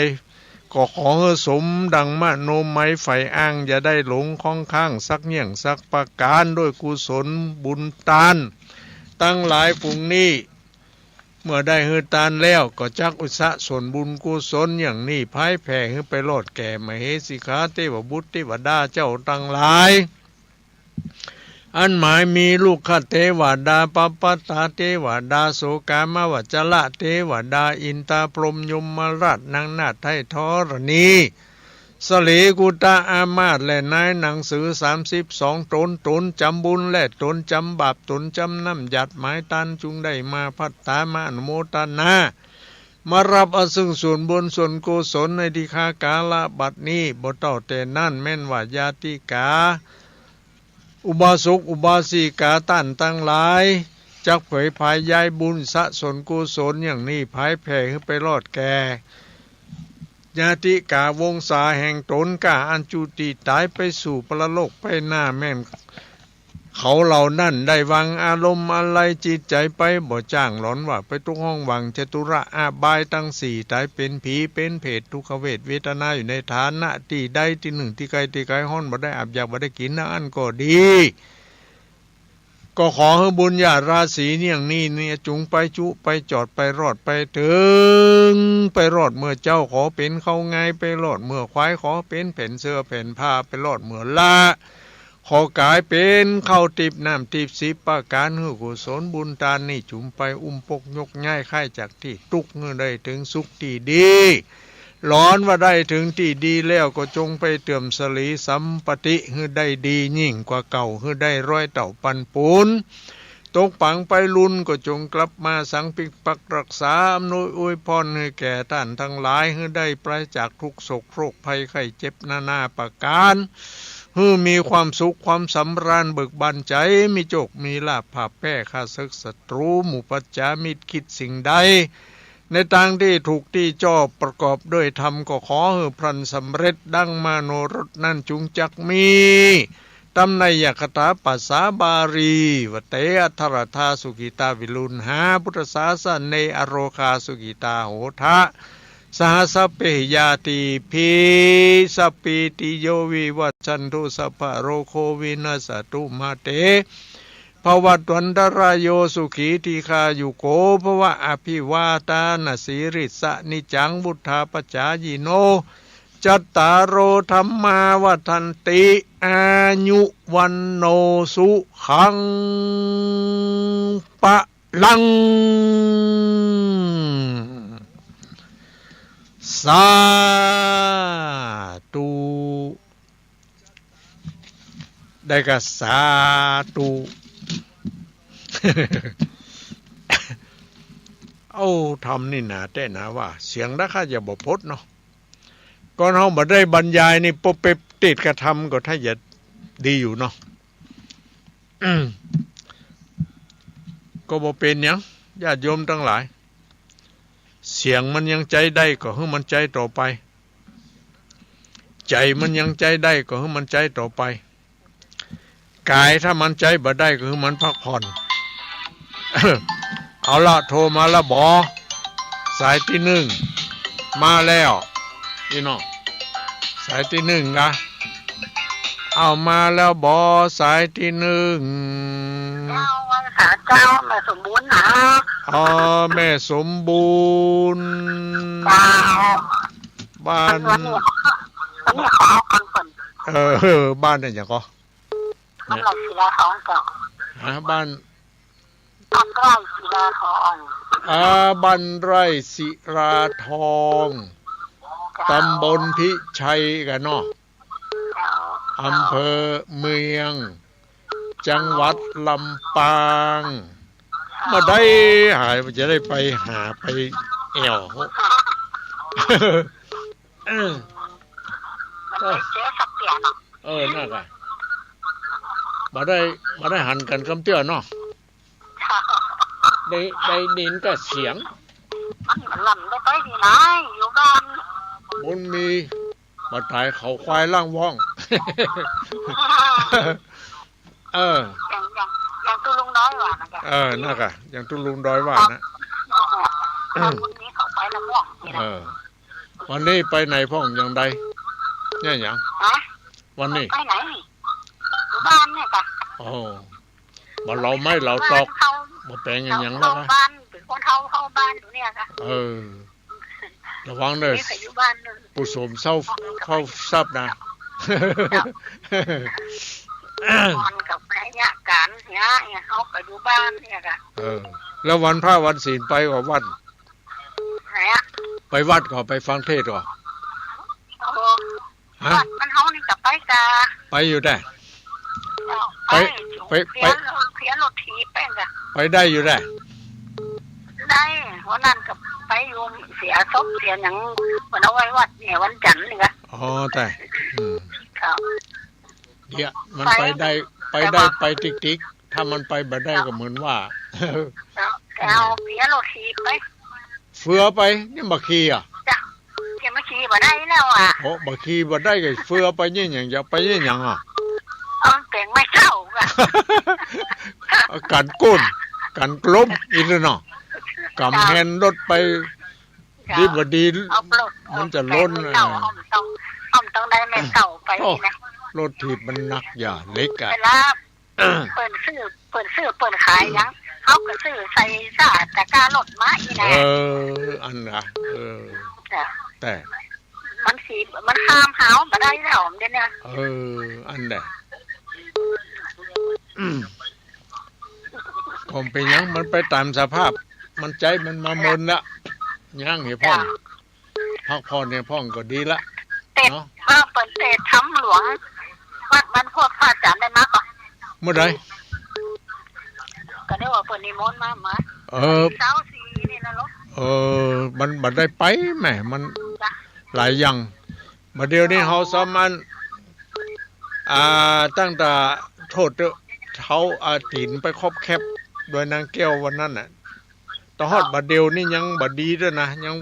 Speaker 1: ก็ขอให้สมดังมโนมัยไฟอ้างอย่าได้หลงข้องข้างสักเยี่ยงสักประการด้วยกุศลบุญทานตั้งหลายฝูงนี้เมื่อได้ฮือทานแล้วก็จักอุสะส่วนบุญกุศลอย่างนี้พ่ายแผ่ให้ไปโลดแก่มเหสิกาเทวบุตรเทวดาเจ้าตั้งหลายอันหมายมีลูกขเทวดาปัปปตาเทวดาโสกามวัจจละเทวดาอินตาพรหมยมราชนางนาถไทยธรณีสลีกุตาอามาตและนายหนังสือ32ตนจำบุญและตนจำบาปตนจำน้ำหยัดหมายตันจุงได้มาพัฒตามาอนุโมทนามารับอซึ่งส่วนบุญส่วนกุศลในทิฆากาลบัดนี้บ่ต่อแต่นั่นแม่นว่าญาติกาอุบาสกอุบาสิกาท่านทั้งหลายจักเผยภายยายบุญสะสนกุศลอย่างนี้ภายแผ่ให้ไปรอดแก่ญาติกาวงศาแห่งตนกาอันจุติตายไปสู่ปรโลกไปหน้าแม่น เขาเหล่านั้นได้วางอารมณ์อะไรจิตใจไปบ่จ้างหลอนว่าไปทุกห้องวังจตุระอาบายตั้งสี่ตายเป็นผีเป็นเพศทุกขเวทเวทนาอยู่ในฐานะที่ใดที่หนึ่งที่ไกลห้อนบ่ได้อาบอยากบ่ได้กินนะอันก็ดีก็ขอให้บุญญาราศีเนี่ยจุงไปจุไปจอดไปรอดไปถึงไปรอดเมื่อเจ้าขอเป็นเขาไงไปรอดเมื่อควายขอเป็นแผ่นเสื้อแผ่นผ้าไปรอดเมื่อละขอกายเป็นเข้าติบน้ำติบสิบประการหือกุศลบุญทานนี่จุ่มไปปกยกง่ายค่ายจากที่ตุกเงื่อได้ถึงสุขที่ดีร้อนว่าได้ถึงที่ดีแล้วก็จงไปเตื่อมสลีสัมปติหือได้ดียิ่งกว่าเก่าหือได้ร้อยเต่าปันปูนตกปังไปลุนก็จงกลับมาสังปิกปักรักษาอำนวยอวยพรให้แก่ท่านทั้งหลายหือได้ปราศจากทุกโศกโรคภัยไข้เจ็บนาประการมีความสุขความสำราญเบิกบานใจมีโจกมีลาภภาพแพ้ข้าศึกศัตรูหมู่ปัจจามิตรคิดสิ่งใดในทางที่ถูกที่ชอบประกอบด้วยธรรมก็ขอให้พลันสำเร็จดังมาโนรสนั่นจุงจักมีตำในยคถาปัสสาบารีวเตอัทรธาสุกิตาวิลุณหาพุทธศาสนเนอโรคาสุกิตาโหทะสหสเปยาติพีสปิติโยวิวัชชันตุสัพพะโรโควินาสตุมาเตภวัตวันตรายโยสุขีทีคายุโกภวะอภิวาตานสีริสะนิจังบุทธาปจายิโนจัตตารโอธรรมาวัฏันติอายุวันโนสุขังปะลังสาธุได้กับสาธุเอาทำนี่นาแต่นะว่าเสียงราคาจะบ่พดเนาะก่อนเฮาบ่ได้บรรยายนี่ปบเปติดกระทำก็ถ้าจะดีอยู่เนาะก็บ่เป็นหยังญาติโยมทั้งหลายเสียงมันยังใจได้ก็ให้มันใจต่อไปใจมันยังใจได้ก็ให้มันใจต่อไปกายถ้ามันใจบ่ได้ก็ให้มันพักผ่อน เอาละโทรมาละบอสายที่หนึ่งมาแล้วพี่น้องสายที่หนึ่งนะเอามาแล้วบอสายที่หนึ่ง
Speaker 2: เจ้าวังหาเจ้าแม่สมบูรณ์นะ
Speaker 1: อ๋อแม่สมบูรณ์บ้าน
Speaker 2: ขอคนคน
Speaker 1: บ้านเนี่ยอย่างก็
Speaker 2: บ้านไรศิลาทองเจ้า
Speaker 1: บ้าน
Speaker 2: ไร่ศิลาทอง
Speaker 1: บ้านไร่ศิลาทองตำบลพิชัยกันเนาะอำเภอเมืองจังหวัดลำปางมาได้หายจะได้ไปหาไปแอวน่ากันมาได้หันกันคำเตี้ยเนาะได้ดินก็เสียง
Speaker 2: มันลำได้ไปดีนะอยู่บ้าน
Speaker 1: บุญมีมาตายเขาควายล่างว่อง
Speaker 2: อย่างตุลุงน้อยว่านะ
Speaker 1: น่ากะอย่างตุลุงน้อยว่านะ
Speaker 2: วันนี้เขาไปละม่วง
Speaker 1: วันนี้ไปไหนพ่องอย่างใดเนี่ยอย่างวันนี้
Speaker 2: ไปไหนบ้านเนี่ยจ้ะ
Speaker 1: บ่เราไม่เราตอกบ่แปลงอย่างแล้วนะ
Speaker 2: บ้านเป็นคนเข้าบ้านอยู่เนี่ยค่ะ
Speaker 1: ระวังเด้อผู้สมเข้าทรัพย์นะ
Speaker 2: มันกับแม่ยาการเนี่ยเขาไปดูบ้านเนี่ยค่ะ
Speaker 1: แล้ววันพระวันศีลไปกับวัด
Speaker 2: ไหนอะ
Speaker 1: ไปวัดก็ไปฟังเทศก่อน
Speaker 2: มันเขานี่กับไปกา
Speaker 1: ไปอยู่ได้
Speaker 2: ไปเพียรถทีแป้งกะ
Speaker 1: ไปได้อยู่ได้
Speaker 2: วันนั้นกับไปโยมเสียศพเสียอย่างวันเอาไว้วัดเนี่ยวันจันทร์เลยค่ะ
Speaker 1: แต่เดี๋ยวมันไปได้ไปติ๊กถ้ามันไปบ่ได้ก็เหมือนว่า
Speaker 2: เอาเพียรถทีไป
Speaker 1: เฟือไปนี่บักขี่อ่ะ
Speaker 2: เพียรขี่บ่ได้แล้วอ่ะ
Speaker 1: บักขี่บ่ได้ก็เฟือไปนี่อย่างจะไปนี่อย่างอ่ะ
Speaker 2: แต่งไม่เท่าอ่ะ
Speaker 1: กันก้นกันกล้มอีกแล้วเนาะกำแฮนรถไปดีบดีมันจะล้น
Speaker 2: เต่าต้องได้แม่เต่าไปนะ
Speaker 1: รถถีบมันหนักอย่าเล็กอ่ะ
Speaker 2: เวลาเปิดซื้อเปิดขายยังเขาก็ซื้อใส่ซาแต่กล้ารถมาอีนะ
Speaker 1: อันนะแต่
Speaker 2: มันข้ามหาวมาได้แล้วเดี๋ยวนี้
Speaker 1: อันน่ะผมเป็นยังมันไปตามสภาพมันใจมันมาเมินละยังเหี้ยพ่องพักผ่อนเนี่ยพ่องก็ดีละ
Speaker 2: เนาะเปิดเตะทำหลวงวัดบ้านพวกพระอาจารย์ได้มากกว่า
Speaker 1: เมื่อไร
Speaker 2: ก็ได้ว่าเปิดนิมนต์มาเช้าสีนี่นะลูก
Speaker 1: มันบัดได้ไปแหมมันหลายอย่างมาเดี๋ยวนี้เฮาสามันตั้งแต่โทษเท้าตีนไปครอบแคบโดยนางแก้ววันนั้นน่ะตอนฮอดบัดเดียวนี่ยังบัดดีด้วยนะยัง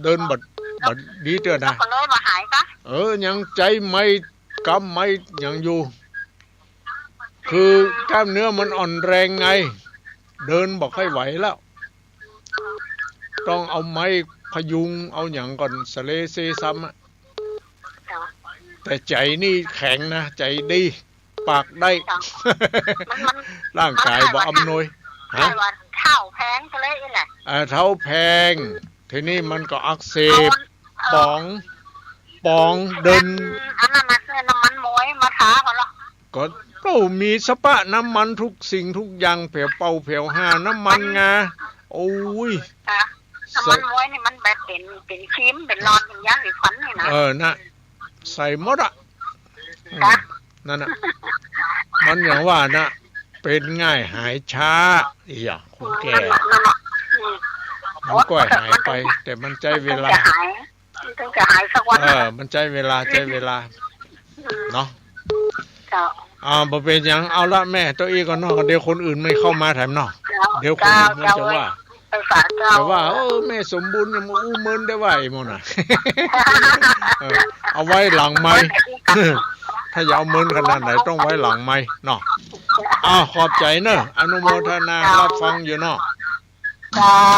Speaker 1: เดินบัดดีด้วยนะ
Speaker 2: ก็เลยมาหายปะ
Speaker 1: ยังใจไม่กำไม่ยังอยู่คือกล้ามเนื้อมันอ่อนแรงไงเดินบอกให้ไหวแล้วต้องเอาไม้พยุงเอาอย่างก่อนสะเลเซซ้ำแต่ใจนี่แข็งนะใจดีปากได้ร่างกายบ่อำนวย
Speaker 2: ฮะเท้าแพงก็เลยแหละ
Speaker 1: เท้าแพงทีนี้มันก็อักเสบปองเดิน
Speaker 2: อันนั้นมาซื้อน้ำมันมวยมาทาเขาหรอ
Speaker 1: ก็มีสปะน้ำมันทุกสิ่งทุกอย่างเผวเป่าเผวห้าน้ำมันงาโอ้ย
Speaker 2: น้ำมันมวยนี่มันแบบเป็นครีมเป็นรอนเป็นยาสีฟันนี่นะ
Speaker 1: น่ะใส่หมดอ่ะนั่นน่ะมันอย่างว่านะเป็นง่ายหายช้าอีหยังคนแก่มันก็หายไปแต่มันใจเวลา
Speaker 2: ต้องจะหายสักวัน
Speaker 1: มันใจเวลาเนาะบ่เป็นหยังเอาละแม่ตัวอีก่อนเนาะเดี๋ยวคนอื่นไม่เข้ามาแถมเนาะเดี๋ยวคนอื่นมันจะว่าแต่ว่าแม่สมบูรณ์ยังมาอู้เมินได้ว่าไอ้หมดน่ะเอาไว้หลังไม้ถ้าอยากเอาเมินขนาดไหนต้องไว้หลังไม้เนาะขอบใจเนอะอนุโมทนารับฟังอยู่เนาะ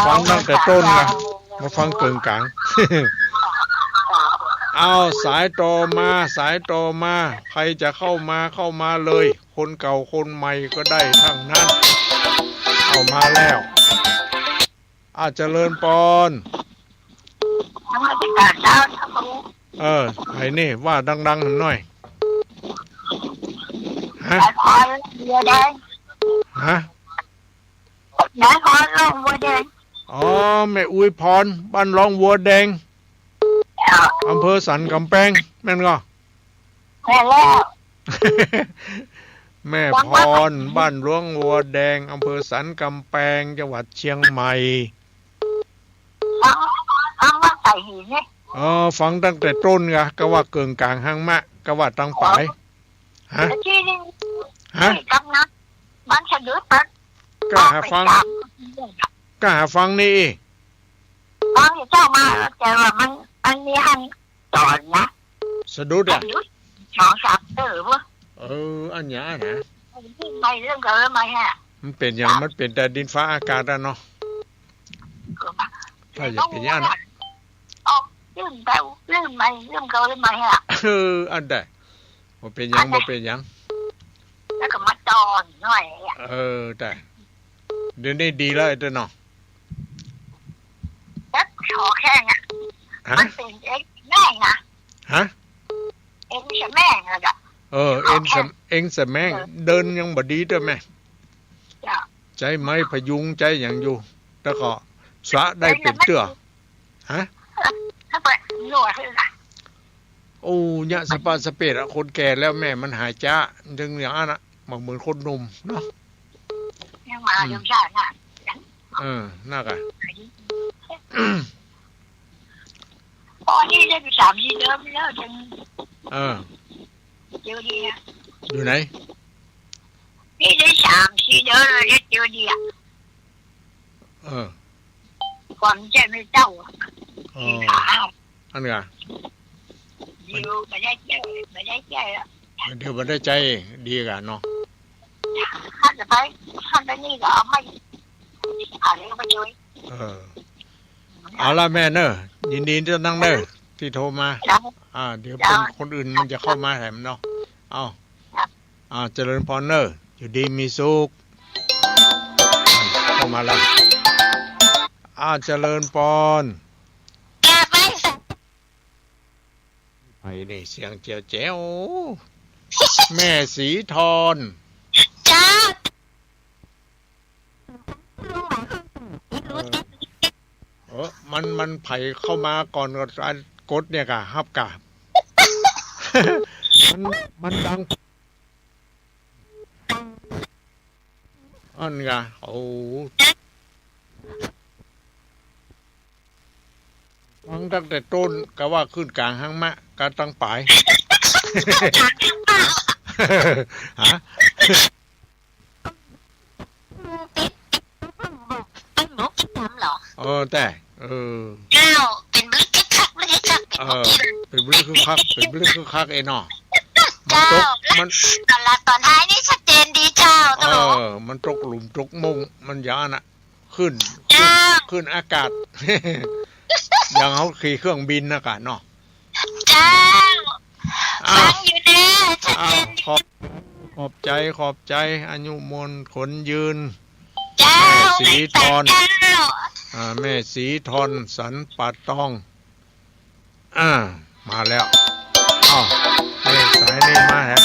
Speaker 1: ฟังตั้งแต่ต้นนะมาฟังเกินกลางเอาสายต่อมาใครจะเข้ามาเลยคนเก่าคนใหม่ก็ได้ทั้งนั้นเอามาแล้วเจริญปอนไอ้นี่ว่าดังๆหน่อยฮะ
Speaker 2: แม่พรร้องวัวแดง
Speaker 1: แม่อุ้ยพรบ้านร้องวัวแดงอำเภอสันกำแพงแม่นก็
Speaker 2: แม่แล้ว
Speaker 1: แม่พรบ้านร้องวัวแดงอำเภอสันกำแพงจังหวัดเชียงใหม่
Speaker 2: ฟังว่าใส่หินเนี่ย
Speaker 1: ฟังตั้งแต่ต้นก็ว่าเกิงกลางห้างมะก็ว่าตั้งฝ่ายฮะ
Speaker 2: กับนะบ้านฉันเดือดปัด
Speaker 1: ก็หาฟังนี่
Speaker 2: ฟังเจ้ามาแต่ว่ามันอันนี้หันตอนนะ
Speaker 1: สะดุด
Speaker 2: สองสามวะ
Speaker 1: อันนี้นะ
Speaker 2: ไม่เรื่องเกินไหมฮะ
Speaker 1: มันเป็นอย่างมันเป็นแต่ดินฟ้าอากาศเนาะถ้าอยากเป็นอย่างนั้น
Speaker 2: เรื่องเก่าเรื่องใหม่เรื่องเก่าเรื่องใหม่ฮะ
Speaker 1: อันใดมันเป็นอย่าง
Speaker 2: แล้วก็มาตอนหน่อย
Speaker 1: แต่เดี๋ยวนี้ดีแล้วไอ้ตัวเนาะ
Speaker 2: แล้วขอแค่น่ะมันเป็นแม่นะ
Speaker 1: ฮะ
Speaker 2: เอ็นจะแม่นะจ๊ะ
Speaker 1: เอ็งสแม่งเดินยังบ่ดีด้วยแม่ใจไม้พยุงใจอย่างอยู่แต่ก็สะได้เป็นเตื้อฮะโอ้ยะสปาสเปดคนแก่แล้วแม่มันหายจ้าจึงอย่างนั้นน่ะเหมือนคนหนุ่มเนาะ
Speaker 2: ยังมายังชาติน่ะ
Speaker 1: น่ากัน
Speaker 2: พอที่ได้ไป3-4เดือนแล้วจังเจอดี
Speaker 1: อยู่ไหน
Speaker 2: นี่ได้3-4เดือนแล้วเจอดีความใจไม่เจ้า
Speaker 1: อันนี้
Speaker 2: เดี๋ยวไม่ได้ใจ
Speaker 1: เดี๋ยวไม่ได้ใจดีกันเนาะ
Speaker 2: ถ้าจะไปท่านไปนี่ก็เอาไม่อันนี้ก็ไปยุ้ย
Speaker 1: เอาละแม่เนอะยินดีที่นั่งเนอะที่โทรมา
Speaker 2: จ้า
Speaker 1: เดี๋ยวเป็นคนอื่นมันจะเข้ามาแถมเนาะเจริญพรเนอะอยู่ดีมีสุขเข้ามาแล้วเจริญพร
Speaker 2: แกไปสิ
Speaker 1: ไอ้นี่เสียงเจียวแจ๋วแม่สีทอน
Speaker 2: จ้า
Speaker 1: มันไผ่เข้ามาก่อนการกดเนี่ยกะฮับกะ มันดังอันกะโอ้ฟังตั้งแต่ต้นก็ว่าขึ้นกลางห้างมะกะตั้งปลาย ฮะ
Speaker 2: เป็นหมูกินน้ำเหรอ
Speaker 1: แต่
Speaker 2: เจ้าเป็นบลิกคักบลิกคักเป็นหมูกิน
Speaker 1: เป็นบลึกคือคักเป็นบลึกคือคักเนาะ
Speaker 2: เจ้า
Speaker 1: มัน
Speaker 2: ตอนท้ายนี่ชัดเจนดีเจ้าตลก
Speaker 1: มันตกหลุมตกมุงมันยาน่ะขึ้นอากาศ อย่างเขาขี่เครื่องบินอากาศเนาะ
Speaker 2: เจ้าฟังอยู่แน่ชัดเจนดี
Speaker 1: ขอบใจอายุมนขนยืน
Speaker 2: เจ้า
Speaker 1: แม่สีทอน
Speaker 2: เจ้า
Speaker 1: แม่สีทอนสันปัดตองมาแล้วแม่สายนี่มาแล้ว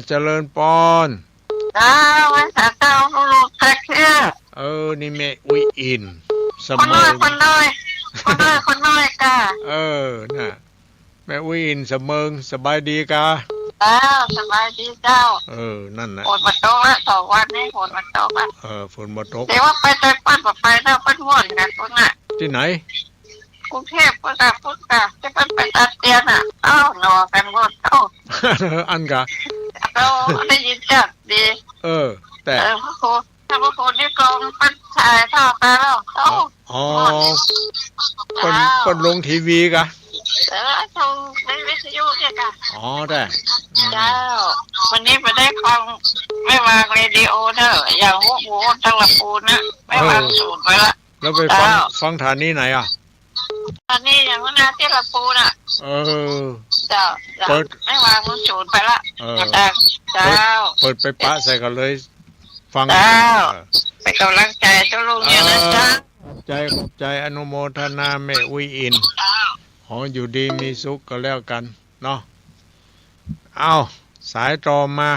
Speaker 1: เจริญปอน
Speaker 2: เจ้าวันเสาร์เจ้าลูกแท็กซี่
Speaker 1: นี่แม่อุ้ยอินเส
Speaker 2: คน
Speaker 1: ม
Speaker 2: น้อ
Speaker 1: อย
Speaker 2: คนน้อยกะ
Speaker 1: น่ะแม่อุ้ยอินเสมิงสบายดีกะ
Speaker 2: เจ้าสบายดีเจ้า
Speaker 1: นั่นนะ
Speaker 2: ฝนมาตกแล้ว2 วันนี้ฝนมาตกแล้ว
Speaker 1: ฝนมาตก
Speaker 2: เดี๋ยวว่าไปแต่ปั้นไปแล้วปั้นว่อนกันพวกน่ะ
Speaker 1: ที่ไหน
Speaker 2: กรุงเทพพุทธที่ปั้นไปตัดเตียนอ่ะนอกันหมด
Speaker 1: อันกะ
Speaker 2: ได้ยินจัดดี
Speaker 1: แต่
Speaker 2: พระครูถ้าพระครูนี่กองปั้นชายเท่ากันแล้ว
Speaker 1: เปิ้นลงทีวีกะ
Speaker 2: ทางในวิทยุเนี่ยค่ะ
Speaker 1: แต่
Speaker 2: เจ้าวันนี้ไปได้ฟังไม่วางเรดิโอเนอะอย่างพวกหูทั้งละปูนะไม่วางสูตรไปละ
Speaker 1: แล้วไปฟังฐานนี้ไหน
Speaker 2: ตอนนี้อย่างว่านาที่ละปูน่ะเจ้าไม่วางมันสูตรไปละเจ้า
Speaker 1: เปิดไปปะใส่กันเลยฟัง
Speaker 2: เจ้าไปกำลังใจเจ้าลุงเนี่ยนะจ้า
Speaker 1: ขอบใจอนุโมทนาแม่อุ้ยอินขออยู่ดีมีสุขก็แล้วกันเนาะสายตรอมา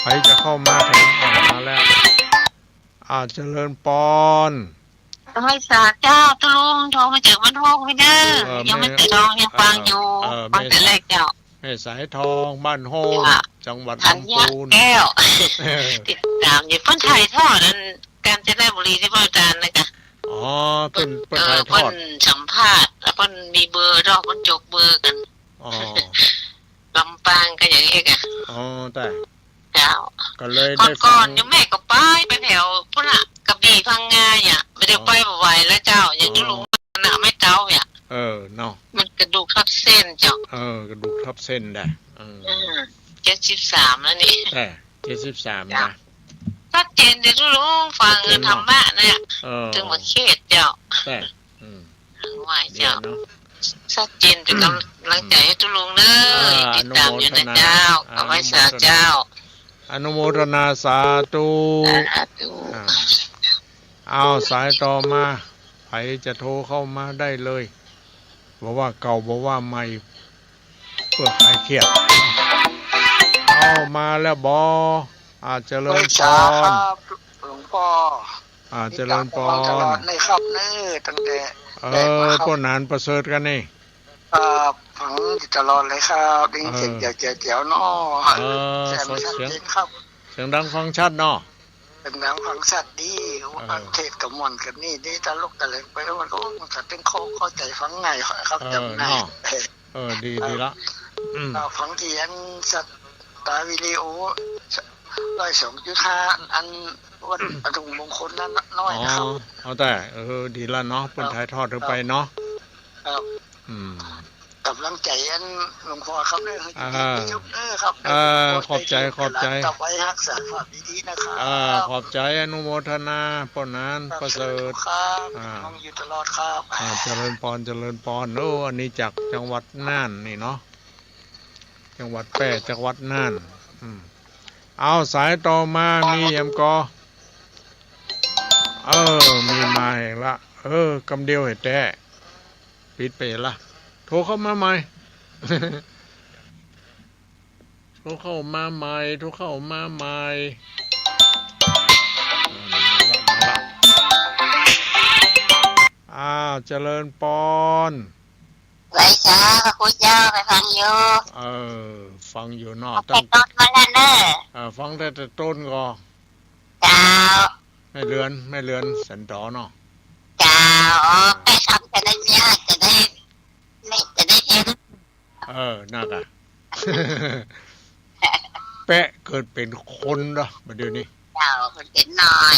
Speaker 1: ใครจะเข้ามาถึงมาแล้วเจริญปอน
Speaker 2: ให้สาเจ้าตลุงโทรมาจากบ้านทองพี่เด้อยังไม่ติดทองยังฟังอยู่ฟังแต่แรกเจ้า
Speaker 1: แม่สายทองบ้านโฮงจังหวัดลำพูน
Speaker 2: แก้วติดตามอยู่เพิ่นถ่ายทอดนั้นการจะได้บุรีที่พ่ออาจารย์นะจ๊ะ
Speaker 1: เพิ่นถ่ายทอด
Speaker 2: สัมภาษณ์แล้วเพิ่นมีเบอร์ดอกเพิ่นจกเบอร์กันลำปางกันอย่างนี้อ่ะ
Speaker 1: แต่
Speaker 2: เจ้า
Speaker 1: ก็เลยได้
Speaker 2: ก่อนยังแม่ก็ไปแถวพุ่นน่ะกระบี่พังงาเนี่ยไม่ได้ไปบ่ไหวแล้วเจ้าอย่างที่ลุงน่ะไม่เจ้าเนี่ย
Speaker 1: เนาะ
Speaker 2: มันกระดูกทับเส้นเจ้
Speaker 1: ากระดูกทับเส้นได้
Speaker 2: 73แล้วนี่
Speaker 1: 73นะ
Speaker 2: ชัดเจนเดี๋ยวทุลุงฟังธรรมะเนี่ยถึงหมดเขตเจ้า
Speaker 1: แต่
Speaker 2: ไหวเจ้าชัดเจนเป็นกำลังใจให้ทุลุงเด้อติดตามอยู่นะเจ้าขอไว้สาเจ้า
Speaker 1: อนุโมทนาสาธุสายต่อมาใครจะโทรเข้ามาได้เลยบอกว่าเก่าบอกว่าใหม่เพื่อคลายเครียดมาแล้วเจริญพร
Speaker 3: หลวงพ่อ
Speaker 1: เจริญพร
Speaker 3: ในครับนี่ตั้งแต่
Speaker 1: ก็นานประเสริฐกันนี่
Speaker 3: ฝังตลอดเลยครับดิ้งเสียงเจ๋วๆเนาะ
Speaker 1: เสียงครับเสียงดังฟังชัดเนาะ
Speaker 3: เป็นดังฟังชัดดีอันเทศกับมอนกับนี่ตลกตะเลงไปแล้วมันก็เป็นเข้าใจฟังง่ายครับจำง่าย
Speaker 1: ดีละ
Speaker 3: ฟังเทียนสัตตาวิดีโอ102.5อันวันอนุมงคลนั้นน้อยนะครับ
Speaker 1: แต่ดีละเนาะเพิ่นถ่ายทอดไปเนาะ
Speaker 3: ครับ กำลังใจอันหลวงพ่อครับเด้อยุบเด้อครับ
Speaker 1: ขอบใจ
Speaker 3: ต่อไปรักษาความดีๆนะครับ
Speaker 1: ขอบใจอนุโมทนาป้อนนั้นประเสริฐ
Speaker 3: ครับน้องอยู่ตลอดครับ
Speaker 1: เจริญพรอันนี้จากจังหวัดน่านนี่เนาะจังหวัดแพร่จังหวัดน่านเอาสายต่อมามีแอมกอมีมาเองละกำเดียวเห็ดแต่ปิดไปละโทรเข้ามาใหม่ โทรเข้ามาใหม่เจริญปอน
Speaker 2: ไหวจ้าพระคุณเจ้าไปฟังอยู่
Speaker 1: ฟังอยู่นอก
Speaker 2: ตั้งต้นมาแล้วเนอะ
Speaker 1: ฟังแต่ต้นก็
Speaker 2: เจ้า
Speaker 1: ไม่เลือนสันต่อเนาะ
Speaker 2: เจ้าไปทำจะได้เนี่ยจะได้เห็น
Speaker 1: น่ากะ แปะเกิดเป็นคนเนาะมาเดี๋ยวนี้
Speaker 2: เจ้าคนเป็นน้อย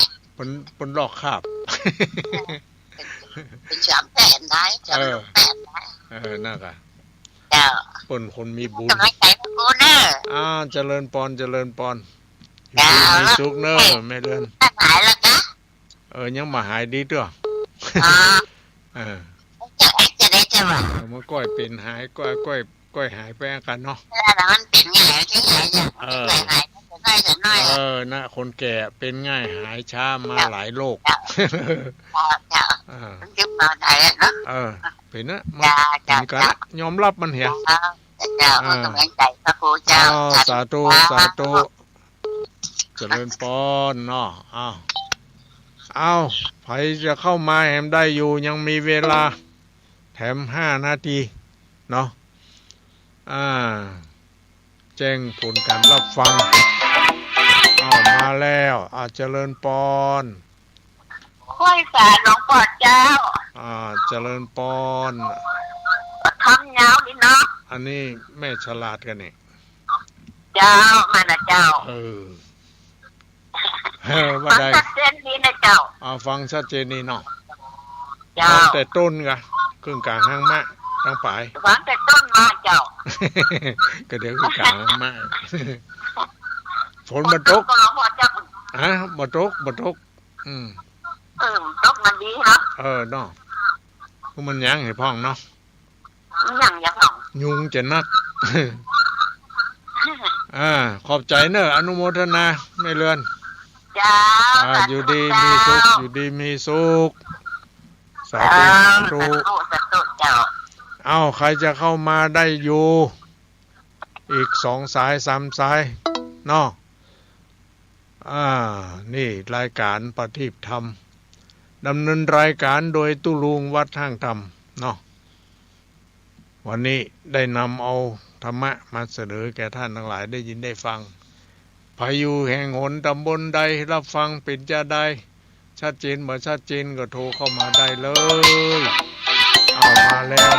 Speaker 1: เป็นลอกคาบ
Speaker 2: เป็นสามแผ่นได้จะลูกแผ่นได้
Speaker 1: น่ากะ
Speaker 2: เจ้า
Speaker 1: เป็นคนมีบุญ
Speaker 2: กำลังใจพระคุณเนอะ
Speaker 1: เจริญปอนมีสุขเนอะแม่เดือน
Speaker 2: หายแล้วจ้ะ
Speaker 1: ยังมาหายดีตัว
Speaker 2: จะได้จะว่า
Speaker 1: มันก้อยเป็นหายก้อยหายไปกันเนาะ
Speaker 2: แล้วมันเป็นไงที่หายจ้ะหายน้อย
Speaker 1: นะคนแก่เป็นง่ายหายช้ามาหลายโรค
Speaker 2: มันยึดมาได้เนาะ
Speaker 1: เป็นนะมันกันยอมรับมันเหี้ย
Speaker 2: เจ้ากำลังใจพระครูเจ้า
Speaker 1: สาธุเจริญปอนเนาะเอาใครจะเข้ามาแหมได้อยู่ยังมีเวลาแถม5 นาทีเนาะแจ้งผลการรับฟังมาแล้วเจริญปอน
Speaker 2: ค่อยสาหลวงพ่อเจ้า
Speaker 1: เจริญปอน
Speaker 2: ทำยาวดิเนาะ
Speaker 1: อันนี้แม่ฉลาดกันนี่
Speaker 2: เจ้ามานะเจ้า
Speaker 1: ว่าได้
Speaker 2: ชัดเจนดีนะเจ้า
Speaker 1: ฟังชัดเจนนี่เนาะ
Speaker 2: เจ้า
Speaker 1: แต่ต้นกะครึ่งกลางห้างมะตั้งปลาย
Speaker 2: ฟังแต่ต้นมาเจ้า
Speaker 1: ก็เดี๋ยวครึ่งกลางห้างมะฝนมาตกมาตก
Speaker 2: ตกมันดีเนาะ
Speaker 1: เนาะมันยังให้พ่องเนาะ
Speaker 2: ยังหนอง
Speaker 1: ยุงจะนักขอบใจเนอะอนุโมทนาไม่เลือน
Speaker 2: จ้า
Speaker 1: อยู่ดีมีสุขสาธุใครจะเข้ามาได้อยู่อีก2 สาย 3 สายเนาะนี่รายการปฏิบัติธรรมดำเนินรายการโดยตุลุงวัดห้างธรรมเนาะวันนี้ได้นำเอาธรรมะมาเสนอแก่ท่านทั้งหลายได้ยินได้ฟังพายุแห่งหนตำบลใดรับฟังเป็นจะได้ชัดเจนบ่ชัดเจนก็โทรเข้ามาได้เลยมาแล้ว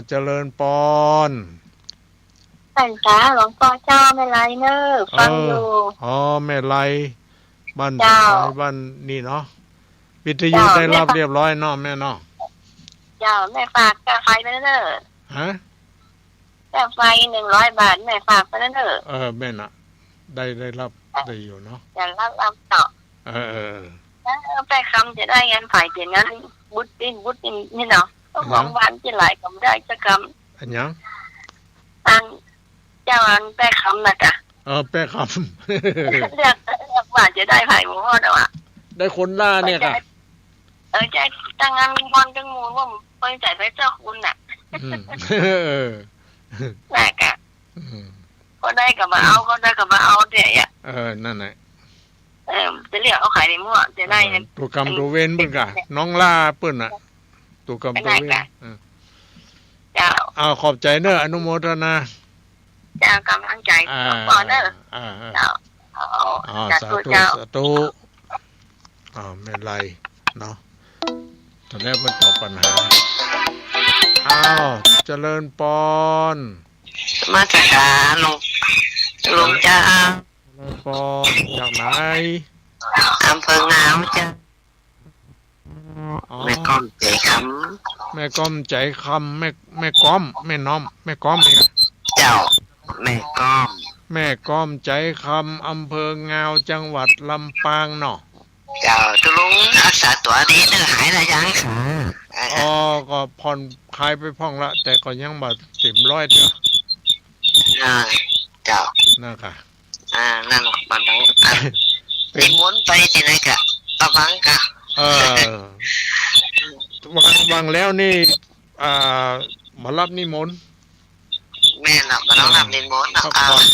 Speaker 1: เจริญปอน
Speaker 2: สันจ้าหลวงพ่อเจ้าแม่ไรเนอฟังอยู่
Speaker 1: แม่ไรบ้านนี่เนาะวิทยุได้รับเรียบร้อยเนาะแม่เนาะ
Speaker 2: เจ้าแม่ฝากค่าไฟไปเนอค่าไฟ100 บาทแม่ฝากไปเนอ
Speaker 1: แม่น่ะได้รับได้อยู่เนาะ
Speaker 2: จะรับต่อไปคำจะได้เงินฝ่ายเปลี่ยนงั้นบุตรนี่เนาะของวันที่หลายก็ไม่ได้จะค
Speaker 1: ำอันยัง
Speaker 2: เจ้าแป้คำนะจ๊ะ
Speaker 1: แป้ค
Speaker 2: ำเรียกว่าจะได้ไผ่หมูทอดอ่ะ
Speaker 1: ได้คนล่าเนี่ยค่ะ
Speaker 2: ใจตั้งงานมีคนจังมูว่าไปจ่ายไปเจ้าคุณน่ะน่ะกะก็ได้กับมาเอาเดี๋ยว
Speaker 1: นั่นแหละ
Speaker 2: จะเรียกเอาขายในมั่วจะได้
Speaker 1: ตัวกรรมตัวเว้นเปิ้นกะน้องล่าเปิ้นน่ะตัวกรรมตัวเว้น
Speaker 2: เจ้า
Speaker 1: ขอบใจเนอะอนุโมทนา
Speaker 2: เจ้ากำลังใจก่อนเนอะเจ้า
Speaker 1: สาธุไม่ไรเนาะตอนแรกมันตอบปัญหาเจริญปอน
Speaker 2: มาจากหลวงจ้า
Speaker 1: เจริญปอนจากไหน
Speaker 2: อำเภองามจ้า
Speaker 1: อ๋อ
Speaker 3: แม่ก้อมใจค
Speaker 1: แม่ก้อมใจคำแม่ก้อมแม่น้อมแม่ก้อมเอง
Speaker 3: ำเจ้าแม่ก้อม
Speaker 1: แม่ก้อมใจคำอำเภองาวจังหวัดลำปางเนาะ
Speaker 3: เจ้าตุลุงรักษาตัวดีเนื้อหายแล้วยังค่ะ
Speaker 1: อ๋อก็ผ่อนคลายไปพ่องละแต่ก็ยังบาด100เด้อ
Speaker 3: เจ้า
Speaker 1: นะค่ะ
Speaker 3: นั่นบัดนั้นนิมนต์ไปที่ไหนกะตะบังกะ
Speaker 1: เออวางแล้วนี่มารับนิมนต์
Speaker 3: แม่น่ะบ่ต้องรับนิมนต์
Speaker 1: พักผ่อน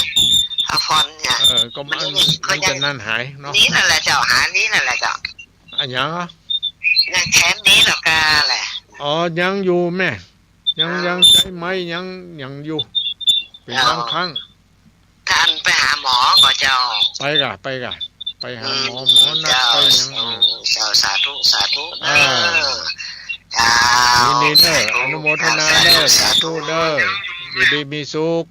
Speaker 3: พักผ่อนเนี่ย
Speaker 1: ก็มันจะนั่นหายเนาะ
Speaker 3: นี่นั่นแหละเจ้าหานี้นั่นแหละเจ้า
Speaker 1: อันยังอ่ะ
Speaker 3: ยังแค้นนี้แล้วก็แหละ
Speaker 1: อ๋อยังอยู่แม่ยังใช้ไม้ยังอยู่เป็นบางครั้ง
Speaker 3: ท่านไปหาหมอก็เจ้า
Speaker 1: ไปกะไปหาหมอนัด
Speaker 3: เจ้า
Speaker 1: ไปยัง
Speaker 3: เจ้าสาธุเจ้า
Speaker 1: ยินดีเด้ออนุโมทนาเด้อสาธุเด้ออยู่ดีมีสุข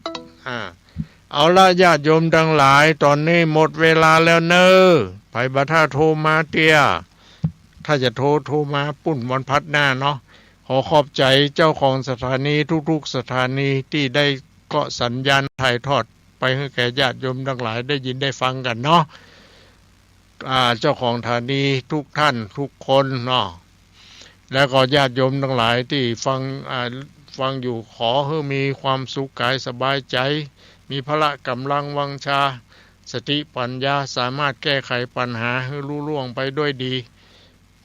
Speaker 1: เอาละญาติโยมทั้งหลายตอนนี้หมดเวลาแล้วเนอะไปบัดถ้าโทรมาเตี้ยถ้าจะโทรมาปุ่นวันพัดหน้าเนาะขอขอบใจเจ้าของสถานีทุกๆสถานีที่ได้เกาะสัญญาณถ่ายทอดไปให้แก่ญาติโยมทั้งหลายได้ยินได้ฟังกันเนาะเจ้าของสถานีทุกท่านทุกคนเนาะแล้วก็ญาติโยมทั้งหลายที่ฟังอยู่ขอให้มีความสุขกายสบายใจมีพละกำลังวังชาสติปัญญาสามารถแก้ไขปัญหาให้ลุล่วงไปด้วยดี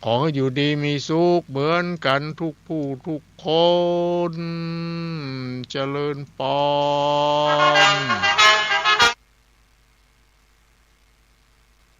Speaker 1: ขอให้อยู่ดีมีสุขเหมือนกันทุกผู้ทุกคนเจริญพร